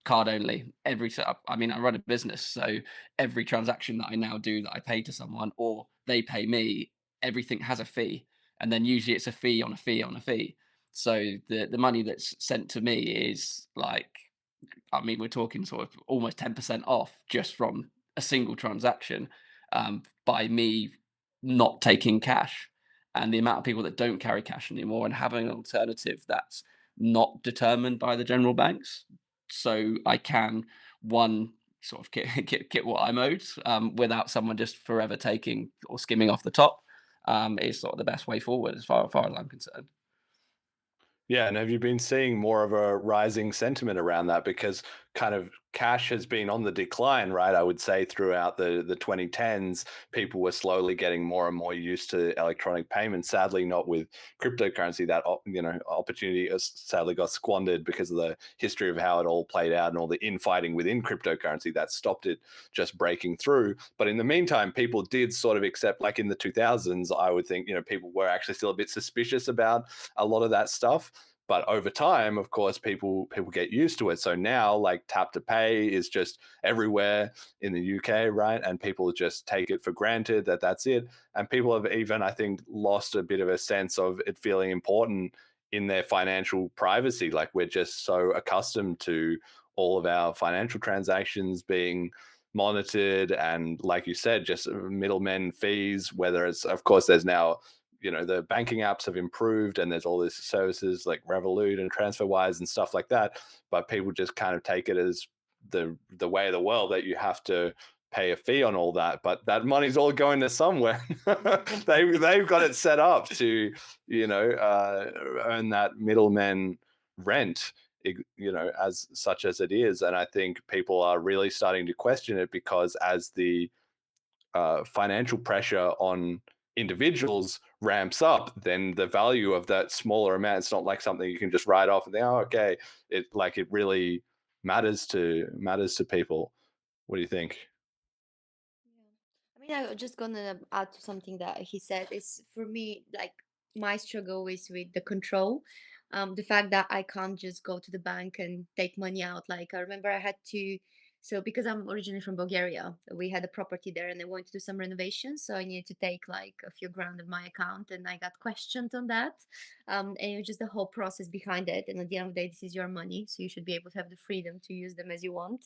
card only. I mean, I run a business, so every transaction that I now do that I pay to someone or they pay me, everything has a fee, and then usually it's a fee on a fee on a fee. So the money that's sent to me is like, I mean, we're talking sort of almost 10% off just from a single transaction, by me not taking cash. And the amount of people that don't carry cash anymore and having an alternative that's not determined by the general banks. So I can, one, sort of get what I'm owed, without someone just forever taking or skimming off the top, is sort of the best way forward as far as I'm concerned. Yeah, and have you been seeing more of a rising sentiment around that? Because kind of cash has been on the decline, right? I would say throughout the 2010s, people were slowly getting more and more used to electronic payments. Sadly, not with cryptocurrency. That opportunity sadly got squandered because of the history of how it all played out and all the infighting within cryptocurrency that stopped it just breaking through. But in the meantime, people did sort of accept, like in the 2000s, I would think people were actually still a bit suspicious about a lot of that stuff. But over time, of course, people get used to it. So now, like, tap to pay is just everywhere in the UK, right? And people just take it for granted that that's it. And people have even, I think, lost a bit of a sense of it feeling important in their financial privacy. Like, we're just so accustomed to all of our financial transactions being monitored, and, like you said, just middlemen fees. Whether it's, of course, there's now the banking apps have improved, and there's all these services like Revolut and TransferWise and stuff like that. But people just kind of take it as the way of the world, that you have to pay a fee on all that. But that money's all going to somewhere. They've got it set up to earn that middleman rent, as such as it is. And I think people are really starting to question it, because as the financial pressure on individuals ramps up, then the value of that smaller amount, it's not like something you can just write off and think, oh, okay. It really matters to people. What do you think? I mean, I was just gonna add to something that he said. Is for me, like, my struggle is with the control. The fact that I can't just go to the bank and take money out. Like, I remember I had to, so because I'm originally from Bulgaria, we had a property there and I wanted to do some renovations. So I needed to take like a few grand of my account, and I got questioned on that. And it was just the whole process behind it. And at the end of the day, this is your money. So you should be able to have the freedom to use them as you want.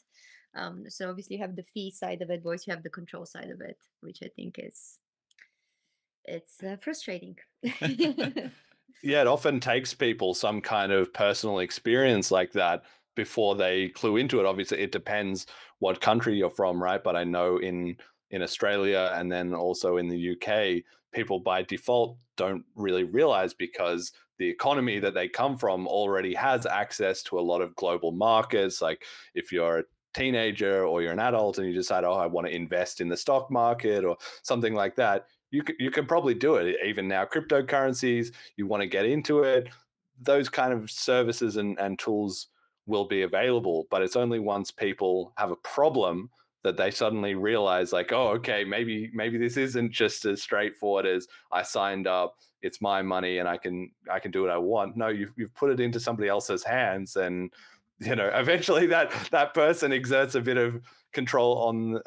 So obviously you have the fee side of it, but also you have the control side of it, which I think is, it's frustrating. Yeah, it often takes people some kind of personal experience like that before they clue into it. Obviously, it depends what country you're from, right? But I know in Australia and then also in the UK, people by default don't really realize because the economy that they come from already has access to a lot of global markets. Like if you're a teenager or you're an adult and you decide, oh, I want to invest in the stock market or something like that, you can probably do it. Even now, cryptocurrencies, you want to get into it, those kind of services and tools will be available. But it's only once people have a problem that they suddenly realize, like, oh, okay, maybe this isn't just as straightforward as I signed up, it's my money and I can do what I want. No, you've put it into somebody else's hands, and eventually that person exerts a bit of control on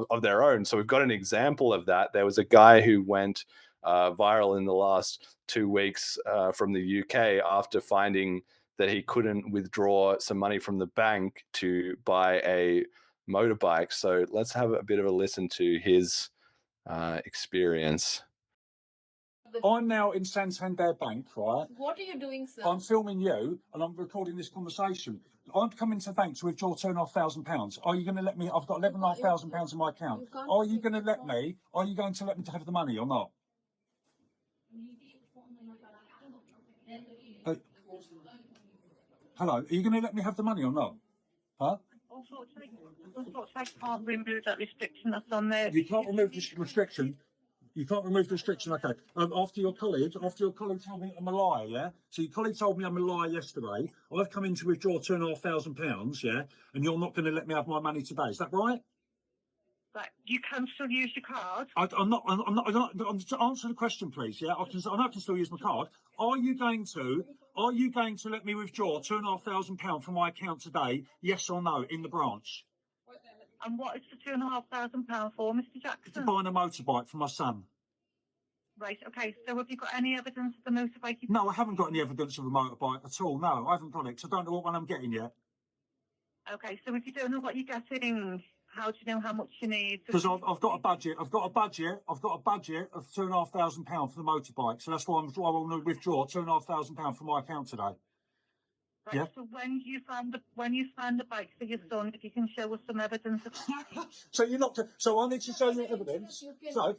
of their own. So we've got an example of that. There was a guy who went viral in the last 2 weeks from the UK after finding that he couldn't withdraw some money from the bank to buy a motorbike. So let's have a bit of a listen to his experience. I'm now in Santander Bank, right? What are you doing, sir? I'm filming you and I'm recording this conversation. I'm coming to the bank to withdraw £2,500. Are you going to let me? I've got £11,500 in my account. Are you going to let me? Are you going to let me to have the money or not? Hello, are you going to let me have the money or not? Huh? Unfortunately, I can't remove that restriction that's on there. You can't remove this restriction. You can't remove the restriction, okay. After your colleague told me I'm a liar, yeah? So your colleague told me I'm a liar yesterday. I've come in to withdraw £2,500, yeah? And you're not going to let me have my money today, is that right? Right, you can still use your card. I'm not, to answer the question, please, yeah? I know I can still use my card. Are you going to let me withdraw £2,500 from my account today, yes or no, in the branch? And what is the £2,500 for, Mr. To Jackson? buy a motorbike for my son. Right, okay, so have you got any evidence of the motorbike? No, I haven't got any evidence of a motorbike at all, no, I haven't got it, 'cause I don't know what one I'm getting yet. Okay, so if you don't know what you're getting, how do you know how much you need? Because I've got a budget. I've got a budget of £2,500 for the motorbike. So that's why I want to withdraw £2,500 from my account today. Right, Yeah. so when you find the bike for your son, if you can show us some evidence of So you're not. So I need to show you evidence.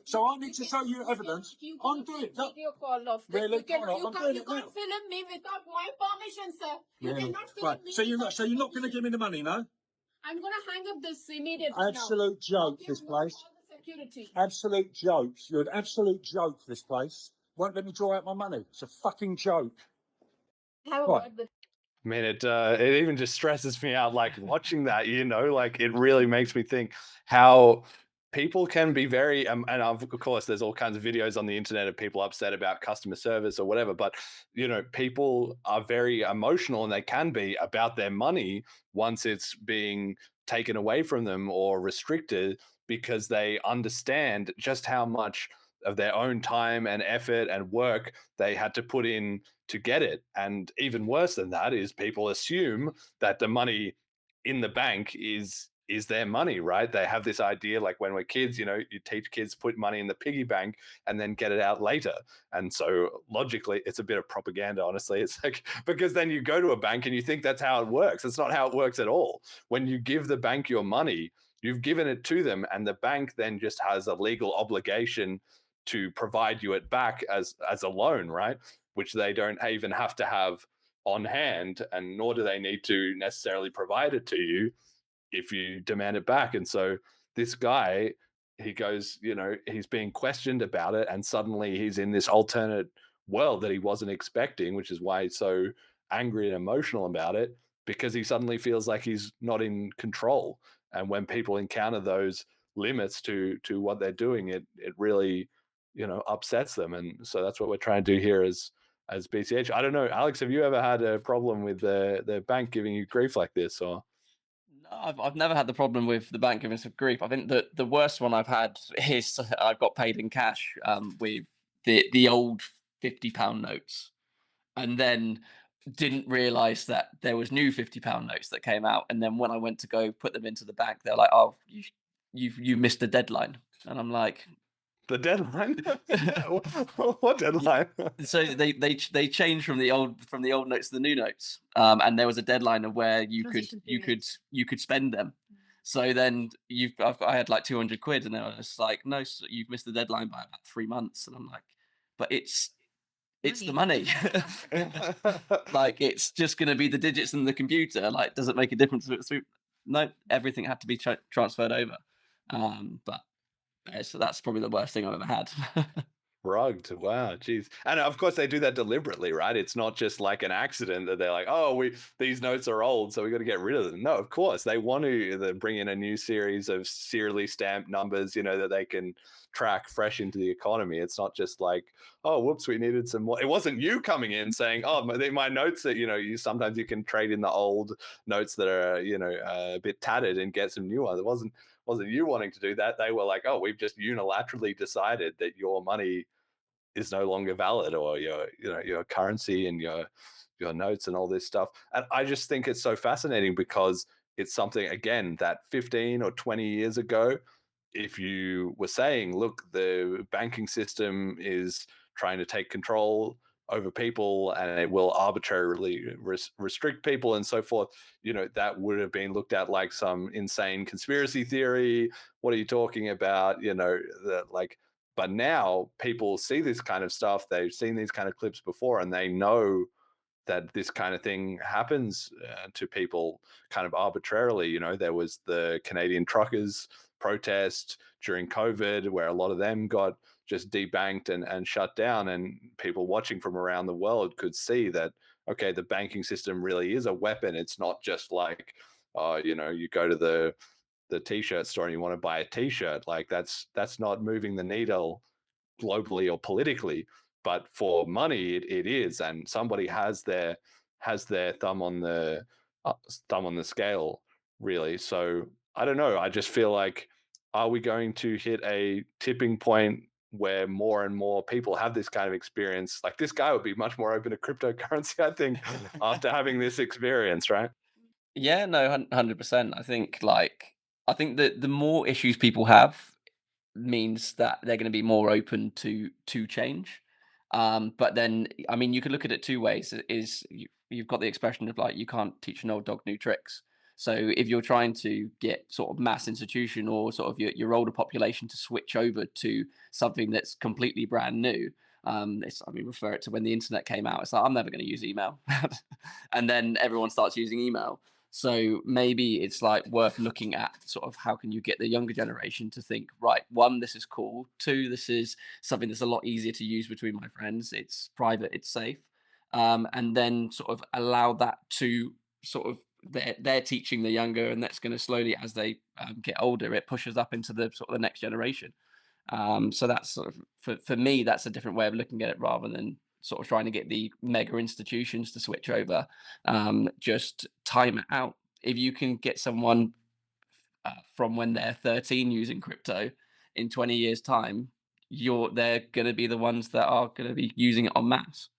So I need to show you evidence. I'm doing it. Video call of this. Really? You can't I'm doing it now. film me without my permission, sir. You Really? cannot film Right. me. So you're not going to give me the money, no? I'm gonna hang up this immediately. Absolute joke, this place. Security. Absolute joke. You're an absolute joke, this place. Won't let me draw out my money. It's a fucking joke. Have a Right. word with I mean, it even just stresses me out, like watching that, like it really makes me think how people can be very, and of course, there's all kinds of videos on the internet of people upset about customer service or whatever, but, people are very emotional and they can be about their money once it's being taken away from them or restricted because they understand just how much of their own time and effort and work they had to put in to get it. And even worse than that is people assume that the money in the bank is their money, right? They have this idea, like when we're kids, you teach kids put money in the piggy bank and then get it out later. And so logically, it's a bit of propaganda, honestly. It's like, because then you go to a bank and you think that's how it works. It's not how it works at all. When you give the bank your money, you've given it to them, and the bank then just has a legal obligation to provide you it back as a loan, right? Which they don't even have to have on hand, and nor do they need to necessarily provide it to you if you demand it back. And so this guy, he goes, he's being questioned about it, and suddenly he's in this alternate world that he wasn't expecting, which is why he's so angry and emotional about it, because he suddenly feels like he's not in control. And when people encounter those limits to what they're doing, it really upsets them. And so that's what we're trying to do here as BCH. I don't know, Alex, have you ever had a problem with the bank giving you grief like this? Or No, I've never had the problem with the bank giving us grief. I think that the worst one I've had is I've got paid in cash with the old £50 notes, and then didn't realize that there was new £50 notes that came out. And then when I went to go put them into the bank, they're like, "Oh, you missed the deadline." And I'm like, The deadline? What deadline? So they changed from the old notes to the new notes, and there was a deadline of where Transition period. you could spend them. So then I had like 200 quid, and they were just like, no, you've missed the deadline by about 3 months, and I'm like, but it's the money. Like, it's just going to be the digits in the computer. Like, does it make a difference if it's through? No, everything had to be transferred over. But so that's probably the worst thing I've ever had. Rugged. Wow, geez. And of course they do that deliberately, right? It's not just like an accident that they're like, oh, these notes are old, so we got to get rid of them. No, of course they want to bring in a new series of serially stamped numbers, that they can track fresh into the economy. It's not just like, oh, whoops, we needed some more. It wasn't you coming in saying, oh, my notes that you sometimes you can trade in the old notes that are a bit tattered and get some new ones. It wasn't you wanting to do that. They were like, oh, we've just unilaterally decided that your money is no longer valid, or your currency and your notes and all this stuff. And I just think it's so fascinating because it's something, again, that 15 or 20 years ago, if you were saying, look, the banking system is trying to take control over people and it will arbitrarily restrict people and so forth, that would have been looked at like some insane conspiracy theory. What are you talking about? But now people see this kind of stuff. They've seen these kind of clips before, and they know that this kind of thing happens to people kind of arbitrarily. There was the Canadian truckers protest during COVID where a lot of them got just debanked and shut down, and people watching from around the world could see that, okay, the banking system really is a weapon. It's not just like, you go to the t-shirt store and you want to buy a t-shirt. Like that's not moving the needle globally or politically, but for money it is, and somebody has their thumb on the scale, really. So I don't know, I just feel like, are we going to hit a tipping point where more and more people have this kind of experience? Like, this guy would be much more open to cryptocurrency, I think, after having this experience, right? Yeah, no, 100%. I think that the more issues people have means that they're going to be more open to change. But then, I mean, you could look at it two ways. You've got the expression of like, you can't teach an old dog new tricks. So if you're trying to get sort of mass institution or sort of your older population to switch over to something that's completely brand new, refer it to when the internet came out. It's like, I'm never going to use email, and then everyone starts using email. So maybe it's like worth looking at sort of how can you get the younger generation to think, right, one, this is cool. Two, this is something that's a lot easier to use between my friends. It's private, it's safe. And then sort of allow that to sort of they're teaching the younger, and that's going to slowly, as they get older, it pushes up into the sort of the next generation. So that's sort of, for me, that's a different way of looking at it rather than sort of trying to get the mega institutions to switch over. Just time it out. If you can get someone from when they're 13 using crypto in 20 years time, they're going to be the ones that are going to be using it en masse.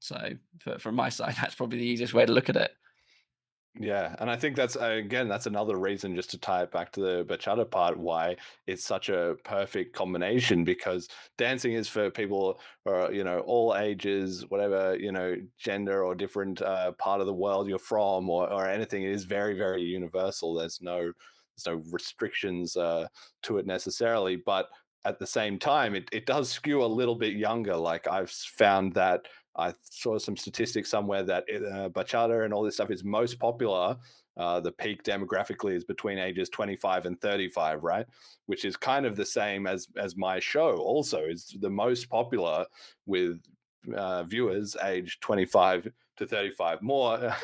So from my side, that's probably the easiest way to look at it. Yeah, and I think that's, again, that's another reason, just to tie it back to the bachata part, why it's such a perfect combination, because dancing is for people, or all ages, whatever gender or different part of the world you're from, or anything. It is very, very universal. There's no restrictions to it necessarily, but at the same time, it does skew a little bit younger. Like, I've found that I saw some statistics somewhere that bachata and all this stuff is most popular. The peak demographically is between ages 25 and 35, right? Which is kind of the same as my show. Also, is the most popular with viewers aged 25 to 35, more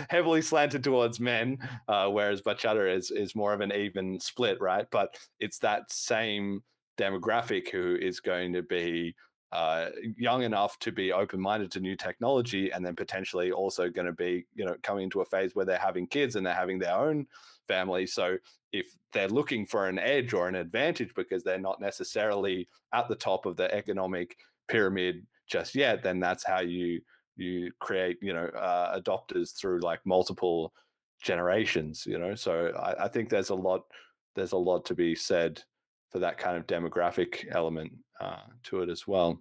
heavily slanted towards men, whereas bachata is more of an even split, right? But it's that same demographic who is going to be young enough to be open-minded to new technology, and then potentially also going to be coming into a phase where they're having kids and they're having their own family. So if they're looking for an edge or an advantage because they're not necessarily at the top of the economic pyramid just yet, then that's how you create adopters through like multiple generations. So I think there's a lot to be said that kind of demographic element to it as well.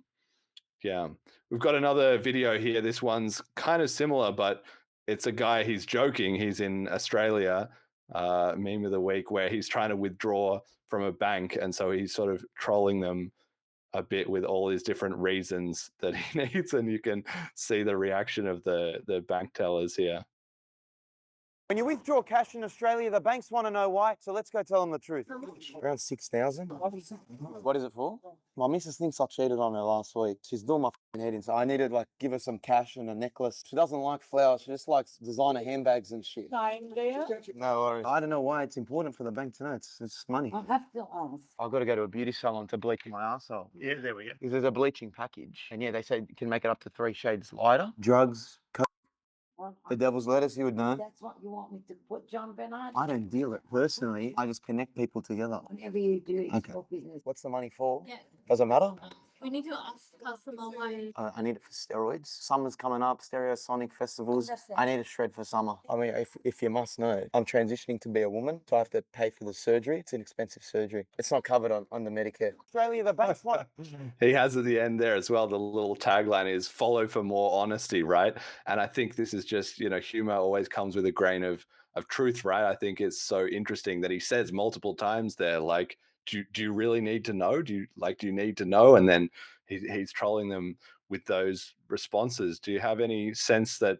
Yeah, we've got another video here. This one's kind of similar, but it's a guy, he's joking. He's in Australia, meme of the week, where he's trying to withdraw from a bank. And so he's sort of trolling them a bit with all his different reasons that he needs. And you can see the reaction of the bank tellers here. When you withdraw cash in Australia, the banks want to know why, so let's go tell them the truth. Around 6,000. What is it for? My missus thinks I cheated on her last week. She's doing my head in, so I need to like give her some cash and a necklace. She doesn't like flowers, she just likes designer handbags and shit. No worries. I don't know why it's important for the bank to know. It's money. I have to ask. I've got to go to a beauty salon to bleach my arsehole. Yeah, there we go. Because there's a bleaching package. And yeah, they say you can make it up to 3 shades lighter. Drugs, the devil's lettuce, you would know. That's what you want me to put John Bernard? I don't deal it personally. I just connect people together. Whatever you do, it's Okay. your business. What's the money for? Yeah. Does it matter? We need to ask customer why. I need it for steroids. Summer's coming up, Stereosonic festivals. Understand. I need a shred for summer. I mean, if you must know, I'm transitioning to be a woman, so I have to pay for the surgery. It's an expensive surgery. It's not covered on the Medicare. Australia, the banks want. He has at the end there as well, the little tagline is "follow for more honesty," right? And I think this is just, humor always comes with a grain of truth, right? I think it's so interesting that he says multiple times there, like, do you really need to know? Do you need to know? And then he's trolling them with those responses. Do you have any sense that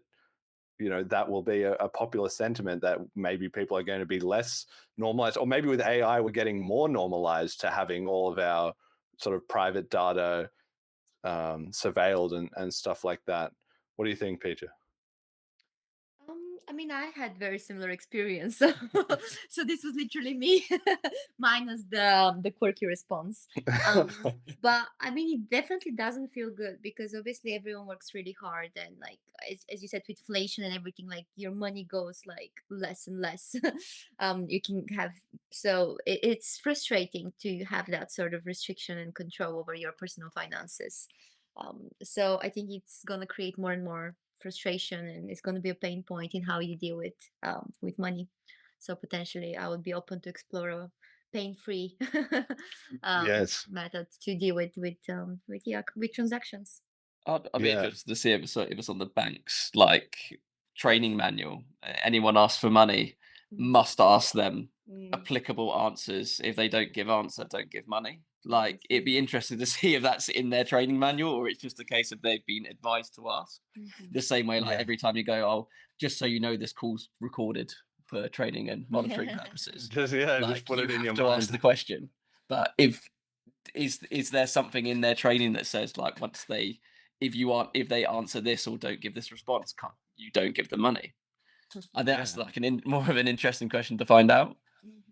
that will be a popular sentiment, that maybe people are going to be less normalized, or maybe with AI we're getting more normalized to having all of our sort of private data surveilled and stuff like that? What do you think, Peter? I mean, I had very similar experience. So, so this was literally me, minus the quirky response. But I mean, it definitely doesn't feel good because obviously everyone works really hard, and like as you said, with inflation and everything, like your money goes like less and less. You can have it's frustrating to have that sort of restriction and control over your personal finances. So I think it's gonna create more and more frustration, and it's going to be a pain point in how you deal with money. So potentially I would be open to explore a pain-free Yes. method to deal with transactions. I'd be Yeah. interested to see if it's on the bank's like training manual. Anyone asks for money must ask them applicable answers. If they don't give answer, don't give money. Like, it'd be interesting to see if that's in their training manual or it's just a case of they've been advised to ask. The same way, like Yeah. every time you go, oh, just so you know, this call's recorded for training and monitoring purposes. Just Like, put it you in your have to ask mind. the question. But if is there something in their training that says like if they answer this or don't give this response, you don't give them money? I think that's like more of an interesting question to find out.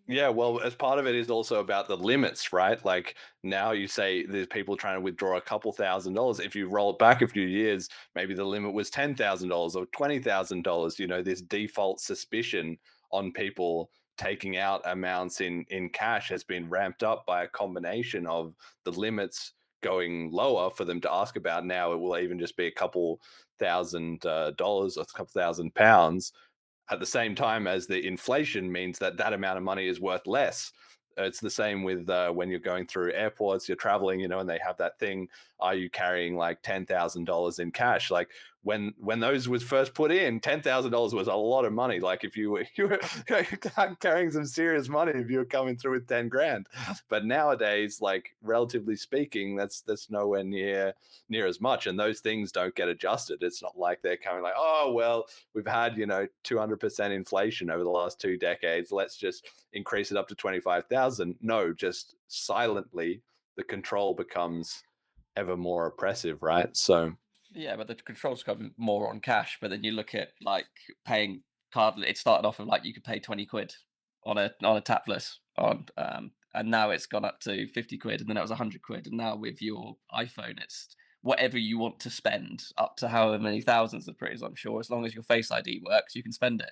Yeah, well, as part of it is also about the limits, right? Like, now you say there's people trying to withdraw a couple $1,000s. If you roll it back a few years, maybe the limit was $10,000 or $20,000. This default suspicion on people taking out amounts in cash has been ramped up by a combination of the limits going lower for them to ask about. Now it will even just be a couple $1,000 or a couple £1,000, at the same time as the inflation means that amount of money is worth less. It's the same with when you're going through airports, you're traveling, and they have that thing, are you carrying like $10,000 in cash? Like, when those was first put in, $10,000 was a lot of money. Like, if you were carrying some serious money if you were coming through with 10 grand. But nowadays, like, relatively speaking, that's nowhere near as much. And those things don't get adjusted. It's not like they're coming like, oh, well, we've had 200% inflation over the last 2 decades. Let's just increase it up to 25,000. No, just silently the control becomes ever more oppressive, right? So Yeah, but the controls come more on cash. But then you look at like paying card. It started off with like you could pay 20 quid on a tapless and now it's gone up to 50 quid, and then it was 100 quid, and now with your iPhone, it's whatever you want to spend, up to however many thousands of pretties. I'm sure as long as your Face ID works, you can spend it.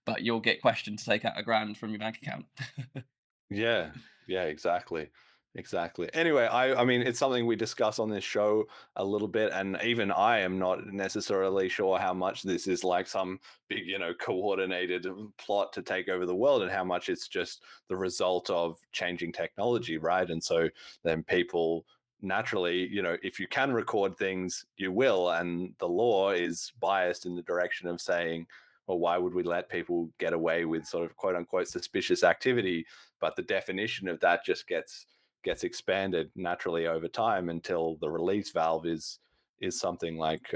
But you'll get questioned to take out $1,000 from your bank account. yeah, exactly. Exactly. Anyway, I mean, it's something we discuss on this show a little bit, and even I am not necessarily sure how much this is like some big, coordinated plot to take over the world, and how much it's just the result of changing technology, right? And so then people naturally, if you can record things, you will, and the law is biased in the direction of saying, well, why would we let people get away with sort of quote unquote suspicious activity? But the definition of that just gets expanded naturally over time until the release valve is something like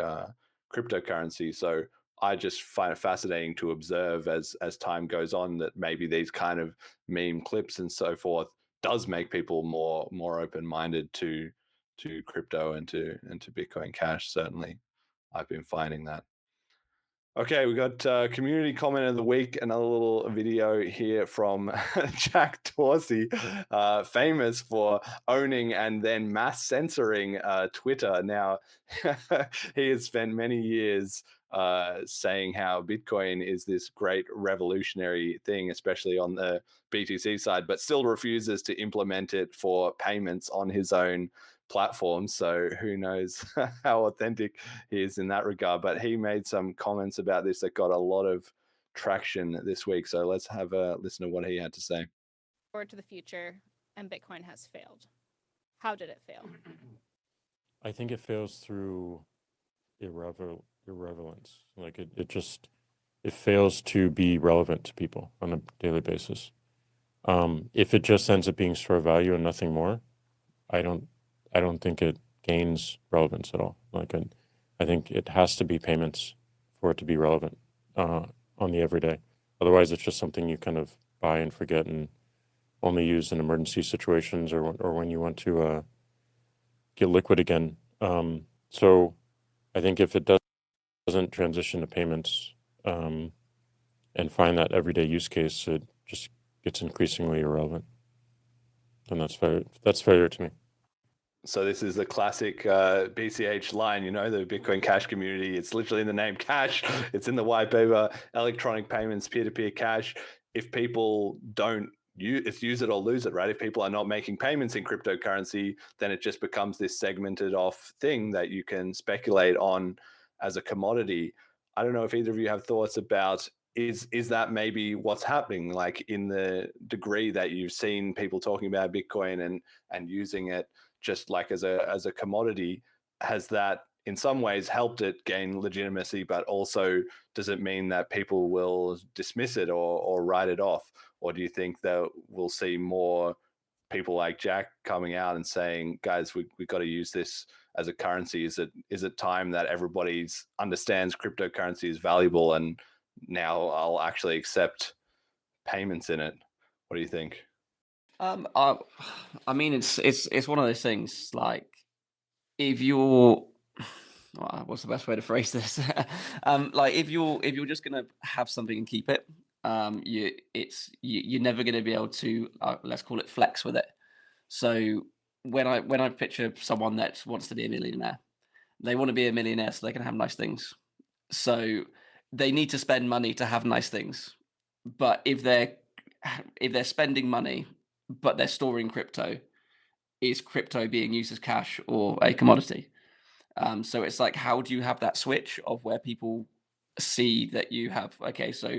cryptocurrency. So I just find it fascinating to observe as time goes on that maybe these kind of meme clips and so forth does make people more open-minded to crypto and to Bitcoin Cash. Certainly, I've been finding that. Okay, we got community comment of the week, another little video here from Jack Dorsey, famous for owning and then mass censoring Twitter. Now, he has spent many years saying how Bitcoin is this great revolutionary thing, especially on the BTC side, but still refuses to implement it for payments on his own platform. So who knows how authentic he is in that regard. But he made some comments about this that got a lot of traction this week. So let's have a listen to what he had to say. Forward to the future, and Bitcoin has failed. How did it fail? I think it fails through irrelevance. Like it fails to be relevant to people on a daily basis. If it just ends up being store value and nothing more, I don't think it gains relevance at all. Like I think it has to be payments for it to be relevant on the everyday. Otherwise, it's just something you kind of buy and forget and only use in emergency situations or when you want to get liquid again. So I think if it doesn't transition to payments and find that everyday use case, it just gets increasingly irrelevant. And that's failure to me. So this is the classic BCH line, the Bitcoin Cash community. It's literally in the name Cash. It's in the white paper, electronic payments, peer-to-peer cash. If people don't use it or lose it, right? If people are not making payments in cryptocurrency, then it just becomes this segmented off thing that you can speculate on as a commodity. I don't know if either of you have thoughts about is that maybe what's happening, like in the degree that you've seen people talking about Bitcoin and using it just like as a commodity, has that in some ways helped it gain legitimacy, but also does it mean that people will dismiss it or write it off? Or do you think that we'll see more people like Jack coming out and saying, guys, we've got to use this as a currency? Is it time that everybody understands cryptocurrency is valuable and now I'll actually accept payments in it? What do you think? I mean, it's one of those things. Like, if you're, what's the best way to phrase this? Like, if you're just gonna have something and keep it, you're never gonna be able to let's call it flex with it. So when I picture someone that wants to be a millionaire, they want to be a millionaire so they can have nice things. So they need to spend money to have nice things. But if they're spending money but they're storing crypto, is crypto being used as cash or a commodity? So it's like, how do you have that switch of where people see that you have, okay, so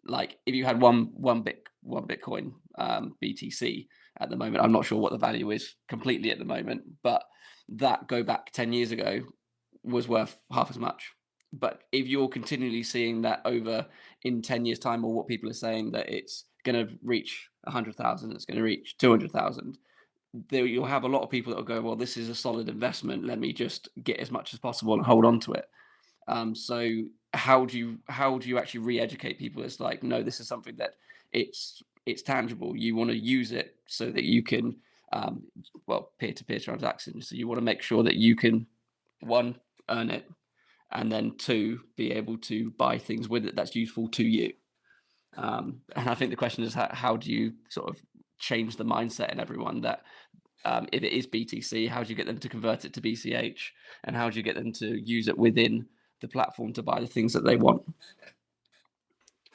like if you had one Bitcoin BTC at the moment, I'm not sure what the value is completely at the moment, but that go back 10 years ago was worth half as much. But if you're continually seeing that over in 10 years time, or what people are saying that it's going to reach 100,000, it's going to reach 200,000, you'll have a lot of people that will go, well, this is a solid investment, let me just get as much as possible and hold on to it. So how do you actually re-educate people? It's like, no, this is something that it's tangible. You want to use it so that you can peer-to-peer transactions. So you want to make sure that you can, one, earn it, and then two, be able to buy things with it that's useful to you. And I think the question is, how do you sort of change the mindset in everyone that if it is BTC, how do you get them to convert it to BCH, and how do you get them to use it within the platform to buy the things that they want?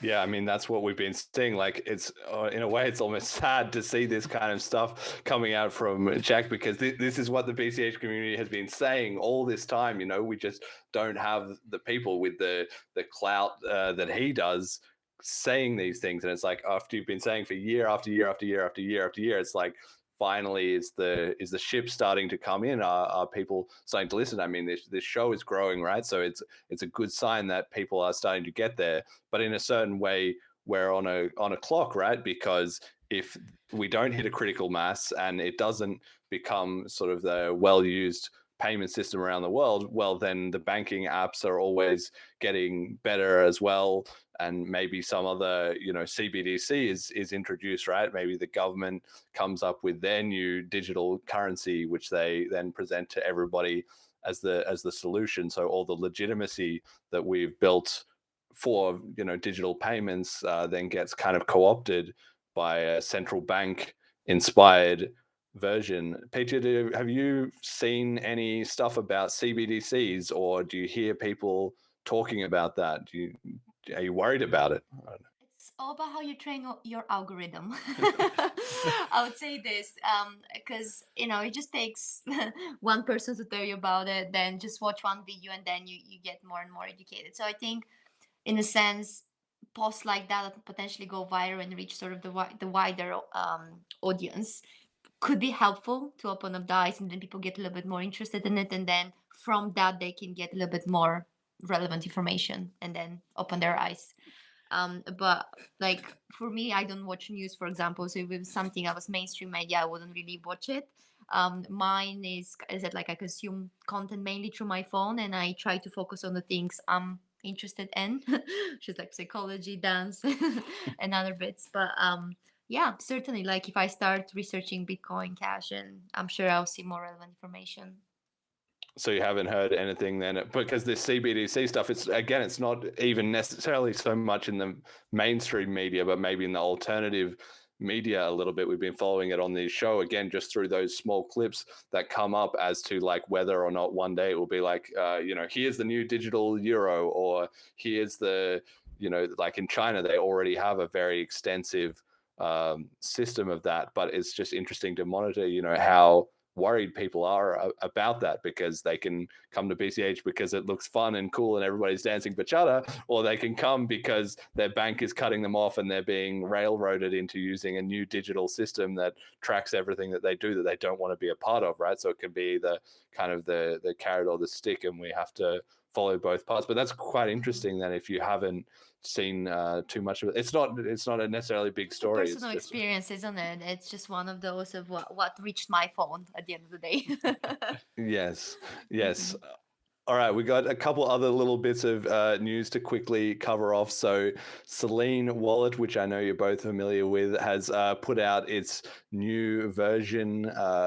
Yeah, I mean, that's what we've been seeing. Like, it's in a way, it's almost sad to see this kind of stuff coming out from Jack, because this is what the BCH community has been saying all this time. You know, we just don't have the people with the clout that he does saying these things. And it's like, after you've been saying for year after year after year after year after year, it's like, finally is the ship starting to come in? Are people starting to listen? I mean, this show is growing, right? So it's a good sign that people are starting to get there. But in a certain way, we're on a clock, right? Because if we don't hit a critical mass and it doesn't become sort of the well-used payment system around the world, well, then the banking apps are always getting better as well. And maybe some other, CBDC is introduced, right? Maybe the government comes up with their new digital currency, which they then present to everybody as the solution. So all the legitimacy that we've built for digital payments then gets kind of co-opted by a central bank inspired version. Petya, have you seen any stuff about CBDCs, or do you hear people talking about that? Are you worried about it? It's all about how you train your algorithm. I would say this, because it just takes one person to tell you about it, then just watch one video, and then you get more and more educated. So I think, in a sense, posts like that potentially go viral and reach sort of the wider audience could be helpful to open up the eyes, and then people get a little bit more interested in it, and then from that they can get a little bit more relevant information and then open their eyes. But like for me, I don't watch news, for example. So if it was something that was mainstream media, I wouldn't really watch it. Mine is that like I consume content mainly through my phone, and I try to focus on the things I'm interested in, which is like psychology, dance, and other bits. But yeah, certainly, like if I start researching Bitcoin Cash, and I'm sure I'll see more relevant information. So you haven't heard anything then, because this CBDC stuff, it's not even necessarily so much in the mainstream media, but maybe in the alternative media a little bit. We've been following it on the show, again, just through those small clips that come up as to like whether or not one day it will be like, here's the new digital euro, or here's the, like in China, they already have a very extensive system of that. But it's just interesting to monitor, how worried people are about that, because they can come to BCH because it looks fun and cool and everybody's dancing bachata, or they can come because their bank is cutting them off and they're being railroaded into using a new digital system that tracks everything that they do that they don't want to be a part of, right? So it can be the kind of the carrot or the stick, and we have to follow both parts. But that's quite interesting that if you haven't seen too much of it, it's not a necessarily big story. Personal experience, isn't it? It's just one of those of what reached my phone at the end of the day. Yes. All right, we got a couple other little bits of news to quickly cover off. So Selene Wallet, which I know you're both familiar with, has put out its new version.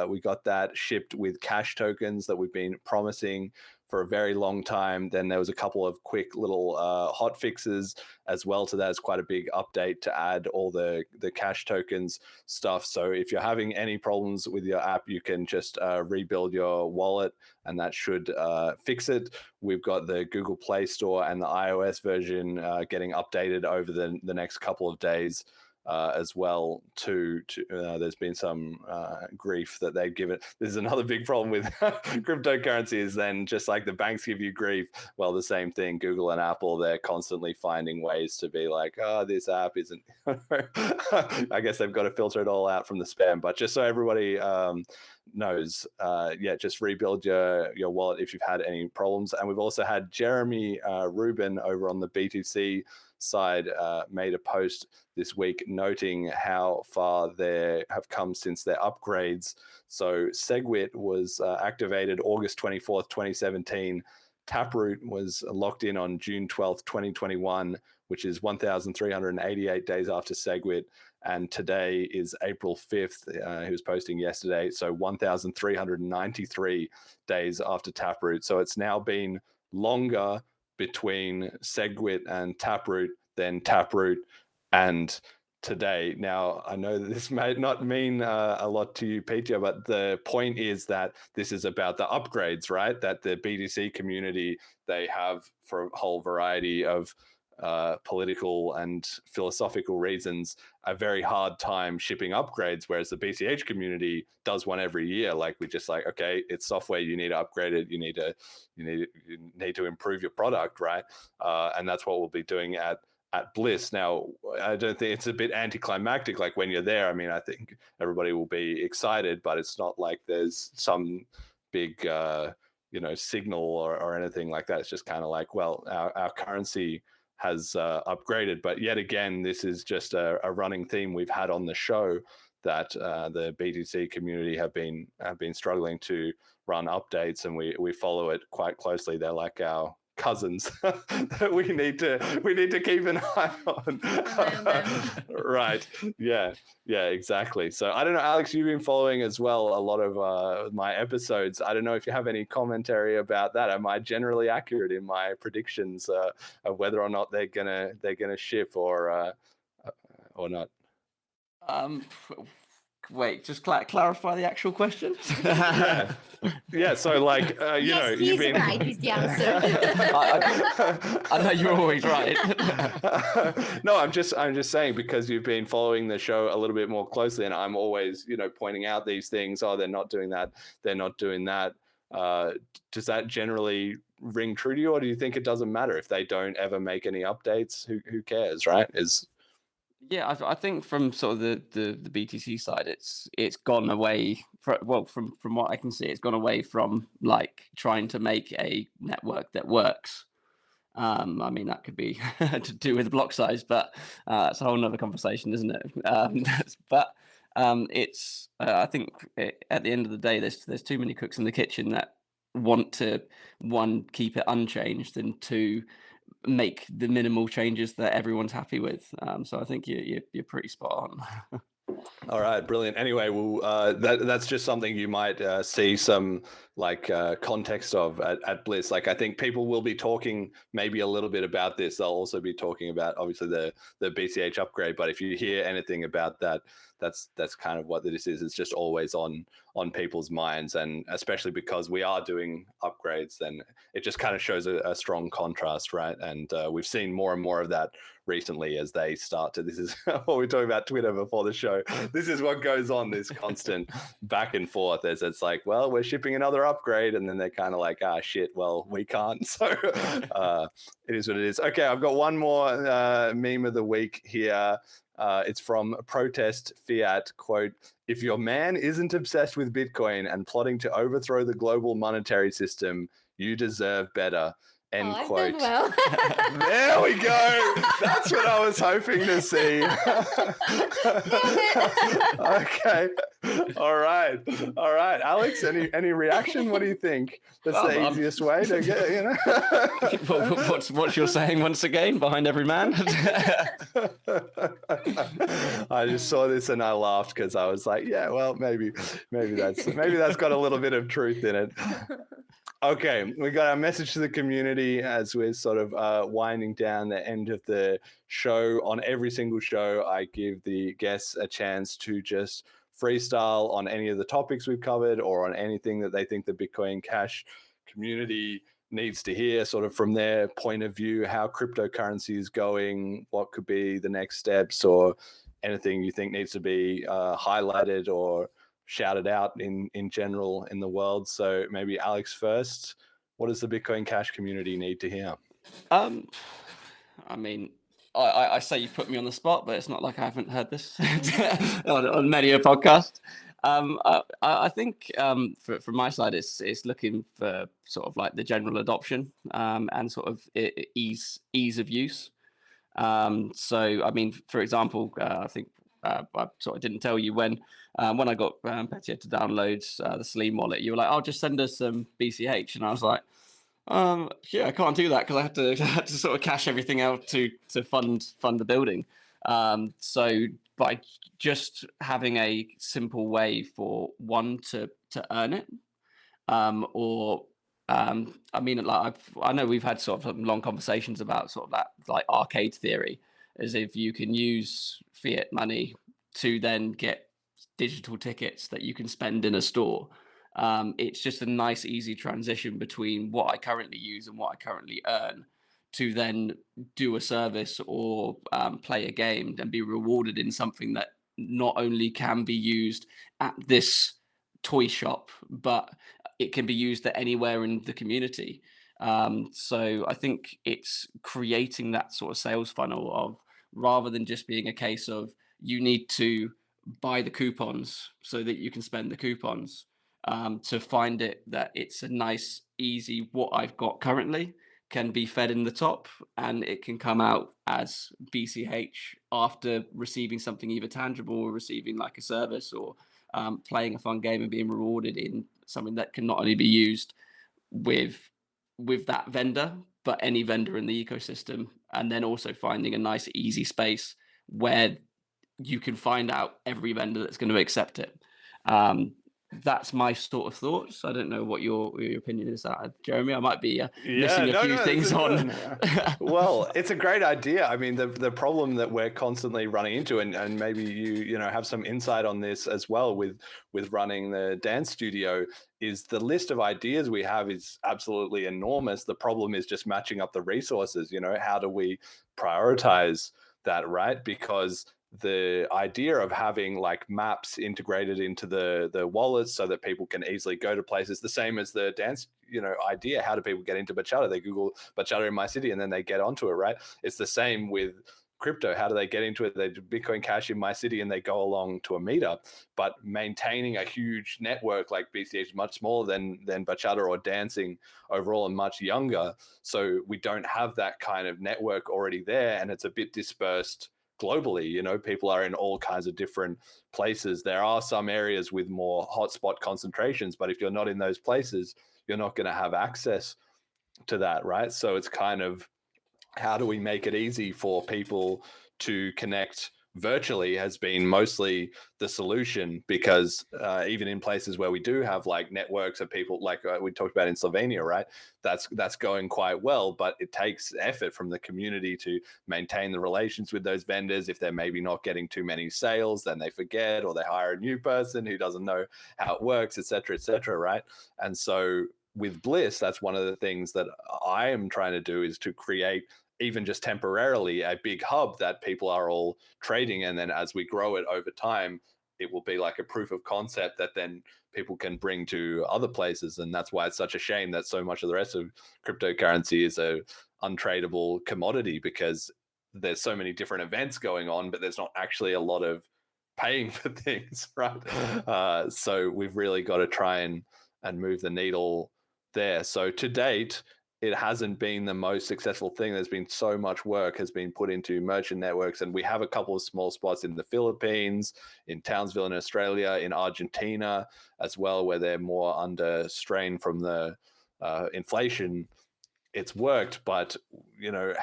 We got that shipped with cash tokens that we've been promising for a very long time. Then there was a couple of quick little hot fixes as well to that. It's quite a big update to add all the cash tokens stuff. So if you're having any problems with your app, you can just rebuild your wallet, and that should fix it. We've got the Google Play Store and the iOS version getting updated over the next couple of days as well too. There's been some grief that they've given. This is another big problem with cryptocurrency, is then just like the banks give you grief, well, the same thing, Google and Apple, they're constantly finding ways to be like, oh, this app isn't I guess they've got to filter it all out from the spam. But just so everybody knows, just rebuild your wallet if you've had any problems. And we've also had Jeremy Rubin over on the BTC side made a post this week noting how far they have come since their upgrades. So SegWit was activated August 24th, 2017. Taproot was locked in on June 12th, 2021, which is 1,388 days after SegWit. And today is April 5th. He was posting yesterday. So 1,393 days after Taproot. So it's now been longer between SegWit and Taproot than Taproot and today. Now, I know that this may not mean a lot to you, Petya, but the point is that this is about the upgrades, right? That the BTC community, they have for a whole variety of political and philosophical reasons, a very hard time shipping upgrades, whereas the BCH community does one every year. Like we just like, okay, it's software, you need to upgrade it, you need to improve your product, right? And that's what we'll be doing at BLISS. Now, I don't think it's a bit anticlimactic. Like when you're there, I mean, I think everybody will be excited, but it's not like there's some big signal or anything like that. It's just kind of like, well, our currency has upgraded, but yet again, this is just a running theme we've had on the show, that the BTC community have been struggling to run updates, and we follow it quite closely. They're like our cousins that we need to keep an eye on. Right. Yeah, exactly. So I don't know, Alex, you've been following as well a lot of my episodes. I don't know if you have any commentary about that. Am I generally accurate in my predictions of whether or not they're gonna ship or not? Wait, just clarify the actual question. Yeah. So like, Yes, he's you've been right with the answer. I know you're always right. No, I'm just saying, because you've been following the show a little bit more closely, and I'm always, pointing out these things. Oh, they're not doing that. They're not doing that. Does that generally ring true to you, or do you think it doesn't matter if they don't ever make any updates? Who cares, right? Yeah, I think from sort of the BTC side, it's gone away. From what I can see, it's gone away from like trying to make a network that works. I mean, that could be to do with block size, but it's a whole nother conversation, isn't it? But it's I think at the end of the day, there's too many cooks in the kitchen that want to, one, keep it unchanged, and two, make the minimal changes that everyone's happy with. So I think you're pretty spot on. All right, brilliant. Anyway, well, that's just something you might see some context of at BLISS. Like, I think people will be talking maybe a little bit about this. They'll also be talking about obviously the BCH upgrade. But if you hear anything about that, that's kind of what this is. It's just always on people's minds, and especially because we are doing upgrades, then it just kind of shows a strong contrast, right? And we've seen more and more of that recently as they start to. This is what we were talking about Twitter before the show. This is what goes on, this constant back and forth, as it's like, well, we're shipping another upgrade, and then they're kind of like, shit, well, we can't. So it is what it is. Okay, I've got one more meme of the week here. It's from Protest Fiat, quote, "If your man isn't obsessed with Bitcoin and plotting to overthrow the global monetary system, you deserve better." End quote. Well. There we go. That's what I was hoping to see. Okay. All right. Alex, any reaction? What do you think? That's the easiest way to get, What you're saying once again, behind every man. I just saw this and I laughed because I was like, yeah, well, maybe that's got a little bit of truth in it. Okay, we got our message to the community as we're sort of winding down the end of the show. On every single show, I give the guests a chance to just freestyle on any of the topics we've covered, or on anything that they think the Bitcoin Cash community needs to hear, sort of from their point of view, how cryptocurrency is going, what could be the next steps, or anything you think needs to be highlighted or shouted out in general in the world. So maybe Alex first. What does the Bitcoin Cash community need to hear? I mean, I say you put me on the spot, but it's not like I haven't heard this on many a podcast. I think from my side, it's looking for sort of like the general adoption and sort of ease of use. So I mean, for example, I think I sort of didn't tell you when I got Petya to download the Salim wallet, you were like, "Oh, just send us some BCH," and I was like, "Yeah, I can't do that because I had to sort of cash everything out to fund the building." So by just having a simple way for one to earn it, or I mean, like I know we've had sort of long conversations about sort of that like arcade theory, as if you can use fiat money to then get digital tickets that you can spend in a store. It's just a nice, easy transition between what I currently use and what I currently earn to then do a service or play a game and be rewarded in something that not only can be used at this toy shop, but it can be used at anywhere in the community. So I think it's creating that sort of sales funnel of, rather than just being a case of you need to buy the coupons so that you can spend the coupons, to find it that it's a nice, easy, what I've got currently can be fed in the top, and it can come out as BCH after receiving something either tangible or receiving like a service, or playing a fun game and being rewarded in something that can not only be used with that vendor, but any vendor in the ecosystem, and then also finding a nice, easy space where you can find out every vendor that's going to accept it. That's my sort of thoughts. I don't know what your opinion is, Jeremy. I might be missing a few things on. Well, it's a great idea. I mean, the problem that we're constantly running into, and maybe you know have some insight on this as well with running the dance studio, is the list of ideas we have is absolutely enormous. The problem is just matching up the resources. You know, how do we prioritize that, right? Because the idea of having like maps integrated into the wallets so that people can easily go to places, the same as the dance, you know, idea. How do people get into Bachata? They Google Bachata in my city and then they get onto it, right? It's the same with crypto. How do they get into it? They do Bitcoin Cash in my city and they go along to a meetup. But maintaining a huge network like BCH is much smaller than Bachata or dancing overall, and much younger. So we don't have that kind of network already there, and it's a bit dispersed globally. You know, people are in all kinds of different places. There are some areas with more hotspot concentrations, but if you're not in those places, you're not going to have access to that, right? So it's kind of, how do we make it easy for people to connect virtually has been mostly the solution, because even in places where we do have like networks of people, like we talked about in Slovenia, right? That's going quite well, but it takes effort from the community to maintain the relations with those vendors. If they're maybe not getting too many sales, then they forget, or they hire a new person who doesn't know how it works, et cetera, right? And so with BLISS, that's one of the things that I am trying to do, is to create, even just temporarily, a big hub that people are all trading. And then as we grow it over time, it will be like a proof of concept that then people can bring to other places. And that's why it's such a shame that so much of the rest of cryptocurrency is a untradeable commodity, because there's so many different events going on, but there's not actually a lot of paying for things, right? So we've really got to try and move the needle there. So to date, it hasn't been the most successful thing. There's been so much work has been put into merchant networks, and we have a couple of small spots in the Philippines, in Townsville in Australia, in Argentina as well, where they're more under strain from the inflation. It's worked, but you know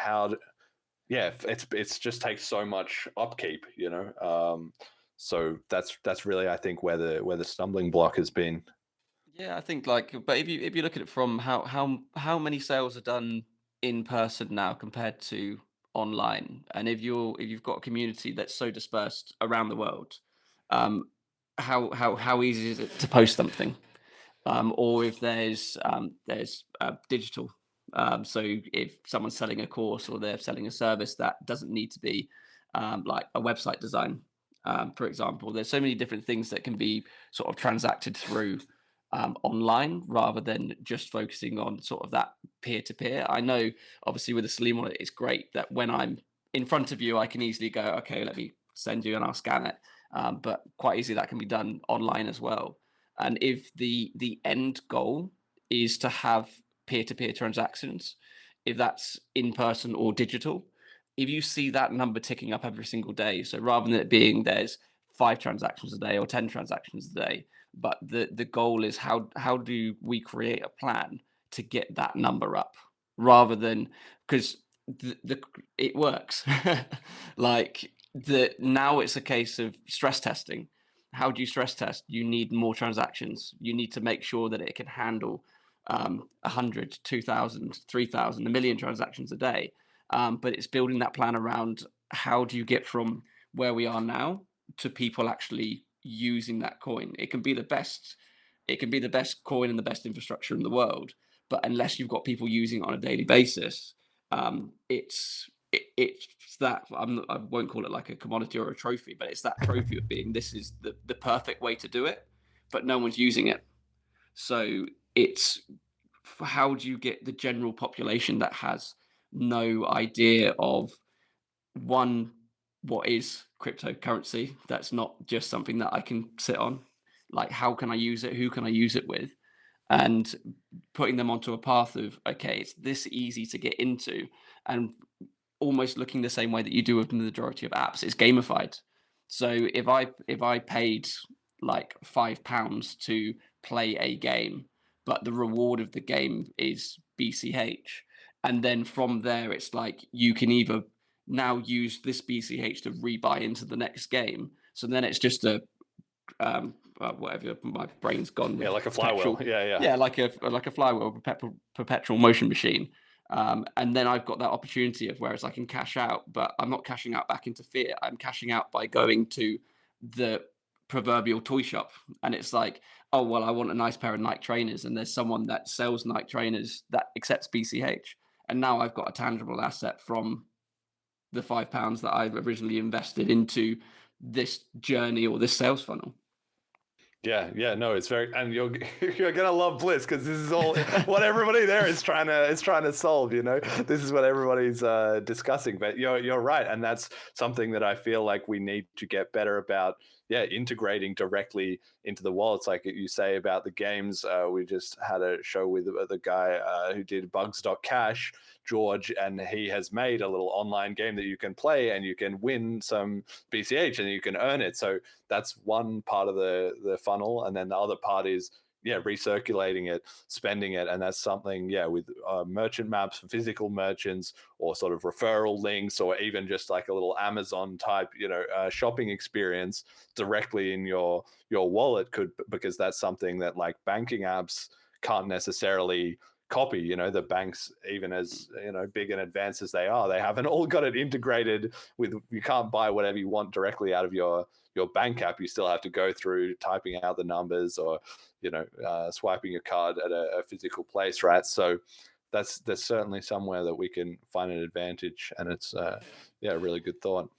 it's just takes so much upkeep, you know. So that's really, I think, where the stumbling block has been. Yeah, I think like, but if you look at it from how many sales are done in person now compared to online, and if you've got a community that's so dispersed around the world, um, how easy is it to post something, or if there's digital, so if someone's selling a course or they're selling a service that doesn't need to be like a website design, for example, there's so many different things that can be sort of transacted through online, rather than just focusing on sort of that peer-to-peer. I know obviously with the Salim wallet, it's great that when I'm in front of you, I can easily go, okay, let me send you and I'll scan it. But quite easily that can be done online as well. And if the end goal is to have peer-to-peer transactions, if that's in person or digital, if you see that number ticking up every single day, so rather than it being there's 5 transactions a day or 10 transactions a day, but the goal is how do we create a plan to get that number up, rather than, because it works. Like now it's a case of stress testing. How do you stress test? You need more transactions. You need to make sure that it can handle 100, 2,000, 3,000, a million transactions a day. But it's building that plan around how do you get from where we are now to people actually using that coin. It can be the best coin and the best infrastructure in the world, but unless you've got people using it on a daily basis, It's that I won't call it like a commodity or a trophy, but it's that trophy of being this is the perfect way to do it, but no one's using it. So it's how do you get the general population that has no idea of one, what is cryptocurrency? That's not just something that I can sit on. Like, how can I use it? Who can I use it with? And putting them onto a path of, okay, it's this easy to get into, and almost looking the same way that you do with the majority of apps. It's gamified. So if I paid like £5 to play a game, but the reward of the game is BCH, and then from there it's like you can either now use this BCH to rebuy into the next game. So then it's just a whatever, my brain's gone. Yeah, like a flywheel. Yeah, like a flywheel, perpetual motion machine. And then I've got that opportunity of whereas I can cash out, but I'm not cashing out back into fiat. I'm cashing out by going to the proverbial toy shop, and it's like, oh well, I want a nice pair of Nike trainers, and there's someone that sells Nike trainers that accepts BCH, and now I've got a tangible asset from the £5 that I've originally invested into this journey or this sales funnel. Yeah, no, it's very, and you're gonna love Bliss because this is all what everybody there is trying to solve. You know, this is what everybody's discussing. But you're right, and that's something that I feel like we need to get better about. Yeah, integrating directly into the wallets, like you say about the games. We just had a show with the guy who did Bugs.cash, George, and he has made a little online game that you can play and you can win some BCH and you can earn it. So that's one part of the funnel, and then the other part is recirculating it, spending it, and that's something with merchant maps for physical merchants, or sort of referral links, or even just like a little Amazon type shopping experience directly in your wallet because that's something that like banking apps can't necessarily copy. The banks, even as big and advanced as they are, they haven't all got it integrated with, you can't buy whatever you want directly out of your bank app. You still have to go through typing out the numbers or swiping your card at a physical place, right? So there's certainly somewhere that we can find an advantage, and it's a really good thought.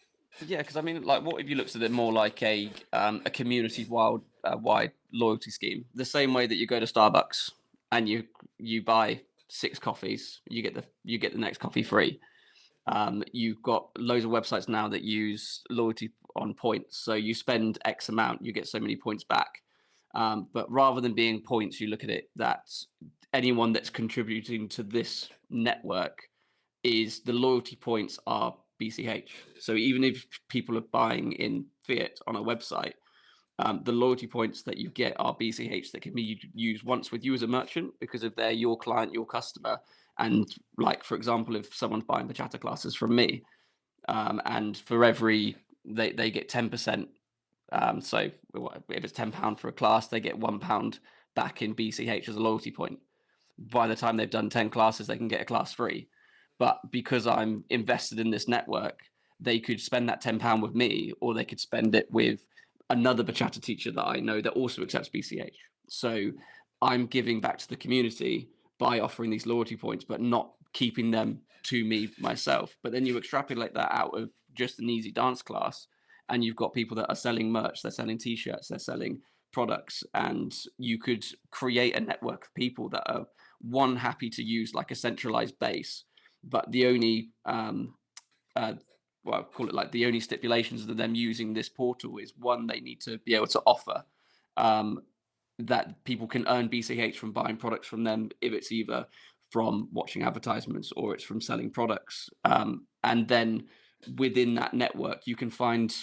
Yeah, because I mean, like, what if you looked at it more like a community wide loyalty scheme? The same way that you go to Starbucks and you buy 6 coffees, you get the next coffee free. You've got loads of websites now that use loyalty on points. So you spend X amount, you get so many points back. But rather than being points, you look at it that anyone that's contributing to this network is the loyalty points are BCH. So even if people are buying in fiat on a website, the loyalty points that you get are BCH that can be used once with you as a merchant because if they're your client, your customer. And like, for example, if someone's buying Bachata classes from me, and for every, they get 10%. So if it's £10 for a class, they get £1 back in BCH as a loyalty point. By the time they've done 10 classes, they can get a class free. But because I'm invested in this network, they could spend that £10 with me, or they could spend it with another Bachata teacher that I know that also accepts BCH. So I'm giving back to the community by offering these loyalty points, but not keeping them to me myself. But then you extrapolate that out of just an easy dance class, and you've got people that are selling merch, they're selling t-shirts, they're selling products, and you could create a network of people that are happy to use like a centralized base, but the only call it like the only stipulations of them using this portal is one, they need to be able to offer that people can earn BCH from buying products from them if it's either from watching advertisements or it's from selling products. And then within that network, you can find,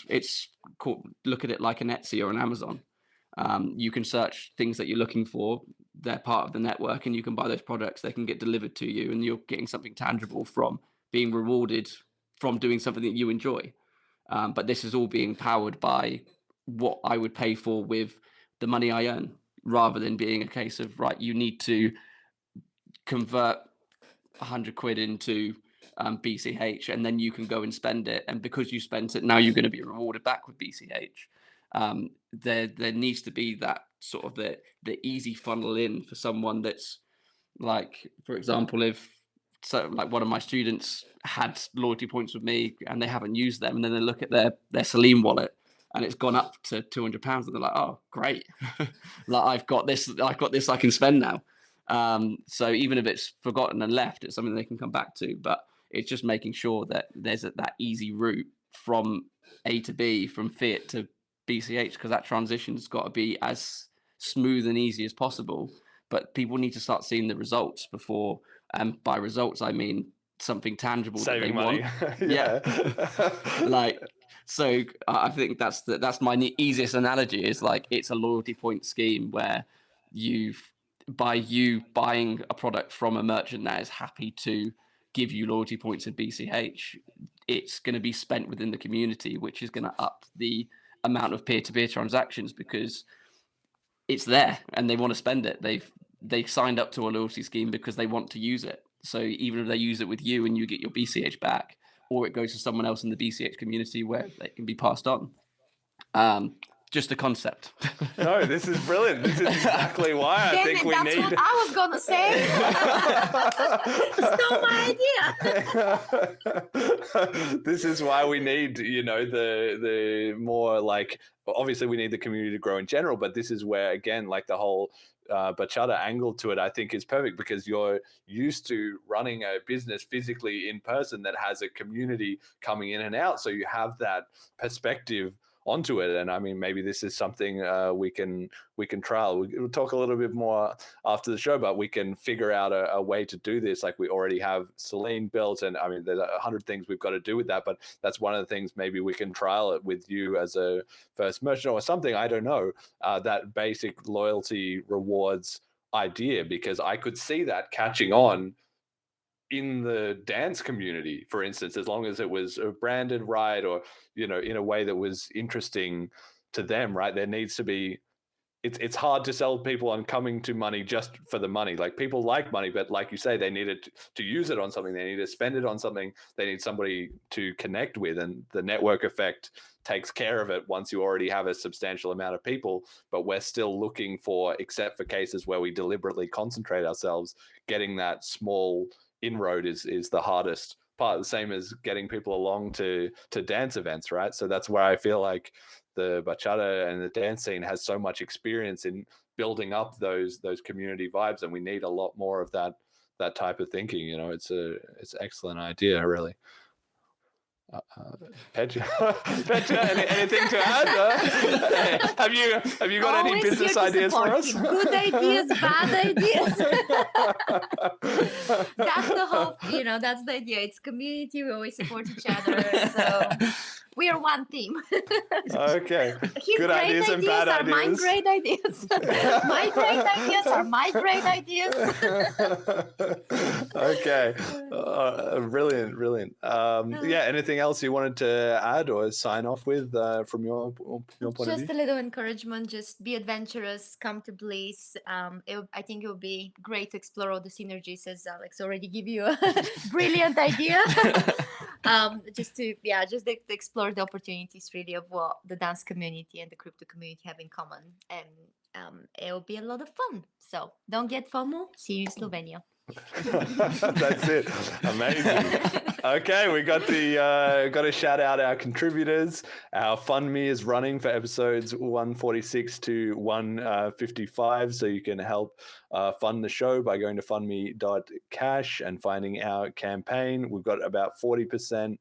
look at it like an Etsy or an Amazon. You can search things that you're looking for. They're part of the network, and you can buy those products. They can get delivered to you, and you're getting something tangible from being rewarded from doing something that you enjoy. But this is all being powered by what I would pay for with the money I earn, rather than being a case of, right, you need to convert 100 quid into BCH, and then you can go and spend it. And because you spent it, now you're going to be rewarded back with BCH. There needs to be that sort of the easy funnel in for someone that's like, for example, if so like one of my students had loyalty points with me and they haven't used them, and then they look at their Celine wallet and it's gone up to £200, and they're like, oh great, like I've got this I can spend now. So even if it's forgotten and left, it's something they can come back to. But it's just making sure that there's that easy route from A to B, from fiat to BCH, because that transition's got to be as smooth and easy as possible. But people need to start seeing the results before, and by results I mean something tangible Saving that they money. want. Yeah. Like, so I think that's my easiest analogy, is like it's a loyalty point scheme where by you buying a product from a merchant that is happy to give you loyalty points in BCH, it's going to be spent within the community, which is going to up the amount of peer-to-peer transactions, because it's there and they want to spend it. They signed up to a loyalty scheme because they want to use it. So even if they use it with you and you get your BCH back, or it goes to someone else in the BCH community where it can be passed on. Just a concept. No, this is brilliant. This is exactly why I think we that's need. what I was gonna say. Stole my idea. This is why we need, the more like, obviously we need the community to grow in general, but this is where, again, like the whole Bachata angle to it, I think is perfect, because you're used to running a business physically in person that has a community coming in and out. So you have that perspective onto it. And I mean, maybe this is something we can trial. We'll talk a little bit more after the show, but we can figure out a way to do this. Like, we already have Celine built, and I mean, there's 100 things we've got to do with that, but that's one of the things. Maybe we can trial it with you as a first merchant or something. I don't know, that basic loyalty rewards idea, because I could see that catching on in the dance community, for instance, as long as it was branded right, or, in a way that was interesting to them, right? There needs to be, it's hard to sell people on coming to money just for the money. Like, people like money, but like you say, they needed to use it on something. They need to spend it on something. They need somebody to connect with, and the network effect takes care of it once you already have a substantial amount of people. But we're still looking for, except for cases where we deliberately concentrate ourselves, getting that small inroad is the hardest part, the same as getting people along to dance events, right? So that's where I feel like the Bachata and the dance scene has so much experience in building up those community vibes, and we need a lot more of that type of thinking. It's an excellent idea, really. Petya, anything to add? Have you got any business ideas for us? Good ideas, bad ideas. That's the whole, that's the idea. It's community. We always support each other. So we are one team. Okay. His Good great ideas and bad are my ideas. great ideas. My great ideas are my great ideas. Okay. Brilliant. Yeah. Anything else you wanted to add or sign off with from your point of view? Just a little encouragement. Just be adventurous. Come to BLISS. I think it would be great to explore all the synergies, as Alex already gave you a brilliant idea. Just to explore the opportunities, really, of what the dance community and the crypto community have in common, and it'll be a lot of fun. So don't get FOMO. See you in Slovenia. That's it. Amazing. Okay, we got to shout out our contributors. Our FundMe is running for episodes 146 to 155, so you can help fund the show by going to fundme.cash and finding our campaign. We've got about 40%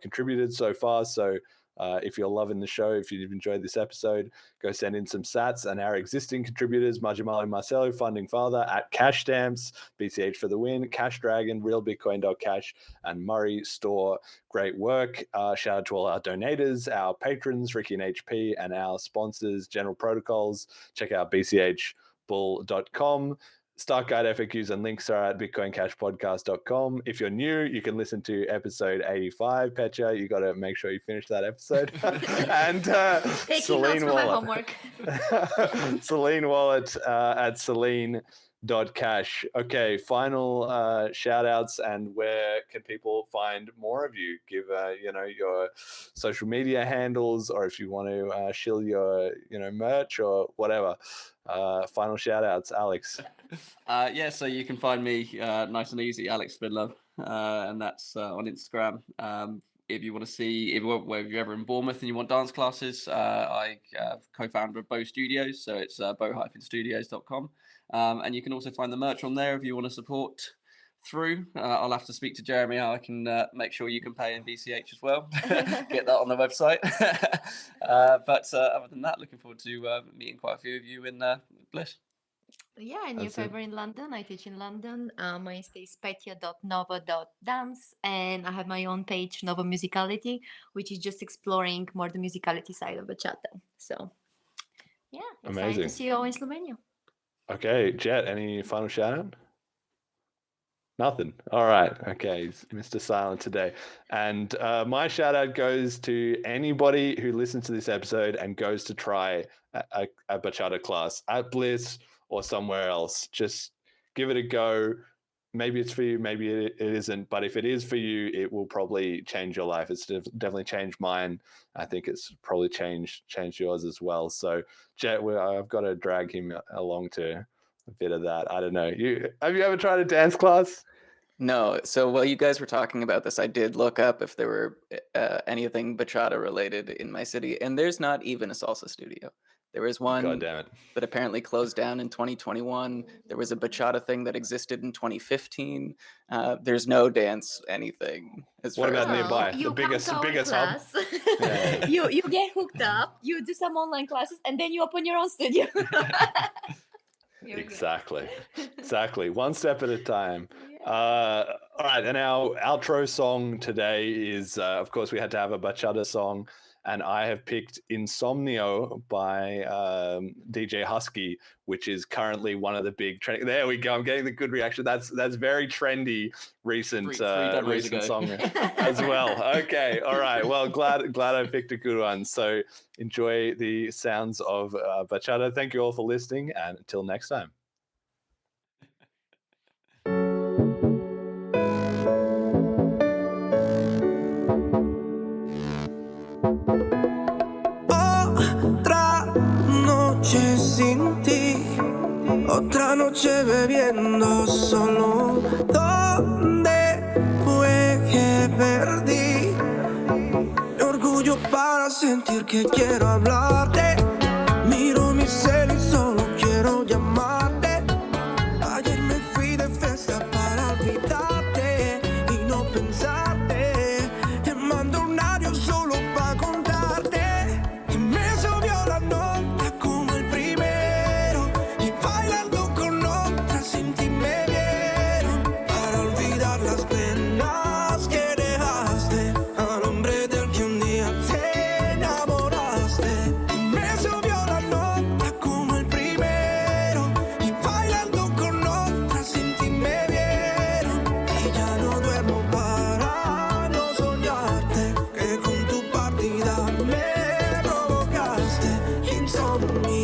contributed so far, so if you're loving the show, if you've enjoyed this episode, go send in some sats. And our existing contributors, Majamali Marcelo, Funding Father, at Cash Stamps, BCH for the win, Cash Dragon, Real Bitcoin.cash, and Murray Store. Great work. Shout out to all our donators, our patrons, Ricky and HP, and our sponsors, General Protocols. Check out bchbull.com. Start guide FAQs and links are at bitcoincashpodcast.com. If you're new, you can listen to episode 85. Petya, you got to make sure you finish that episode. And Taking notes for my homework. Celine Wallet at Celine bitcoin.cash. Okay, final shout outs, and where can people find more of you? Give your social media handles, or if you want to shill your merch or whatever. Final shout outs, Alex. Yeah, so you can find me nice and easy, Alex Spinlove, and that's on Instagram. If you want to see, if you're ever in Bournemouth and you want dance classes, I co-founder of Bow Studios, so it's bow-studios.com. And you can also find the merch on there if you want to support through. I'll have to speak to Jeremy how I can make sure you can pay in BCH as well. Get that on the website. But other than that, looking forward to meeting quite a few of you in BLISS. Yeah, and if ever in London, I teach in London. My Insta is petya.nova.dance, and I have my own page, Nova Musicality, which is just exploring more the musicality side of bachata. So, yeah, excited Amazing. to see you all in Slovenia. Okay, Jet, any final shout out? Nothing. All right. Okay, he's Mr. Silent today. And my shout out goes to anybody who listens to this episode and goes to try a bachata class at BLISS or somewhere else. Just give it a go. Maybe it's for you, maybe it isn't. But if it is for you, it will probably change your life. It's definitely changed mine. I think it's probably changed yours as well. So, Jet, I've got to drag him along to a bit of that. I don't know. Have you ever tried a dance class? No. So while you guys were talking about this, I did look up if there were anything bachata related in my city, and there's not even a salsa studio. There was one, God damn it, that apparently closed down in 2021. There was a bachata thing that existed in 2015. There's no dance anything. What about nearby? You The biggest hub? class. Yeah. you get hooked up, you do some online classes, and then you open your own studio. Exactly. One step at a time. All right, and our outro song today is, of course, we had to have a bachata song, and I have picked Insomnio by DJ Husky, which is currently one of the big trend. There we go. I'm getting the good reaction. That's very trendy, recent song as well. Okay, all right. Well, glad I picked a good one. So enjoy the sounds of bachata. Thank you all for listening, and until next time. Sin ti, otra noche bebiendo solo. ¿Dónde fue que perdí mi orgullo para sentir que quiero hablarte? Miro mi cel y solo quiero llamarte. Ayer me fui de fiesta para olvidarte y no pensarte. Te mando un audio solo para contarte. Y me subió la nota como el primero. Y bailando con otra sin ti me vieron. Para olvidar las penas que dejaste al hombre del que un día te enamoraste. Y me subió la nota como el primero. Y bailando con otra sin ti me vieron. Y ya no duermo para no soñarte. Que con tu partida me provocaste insomnio.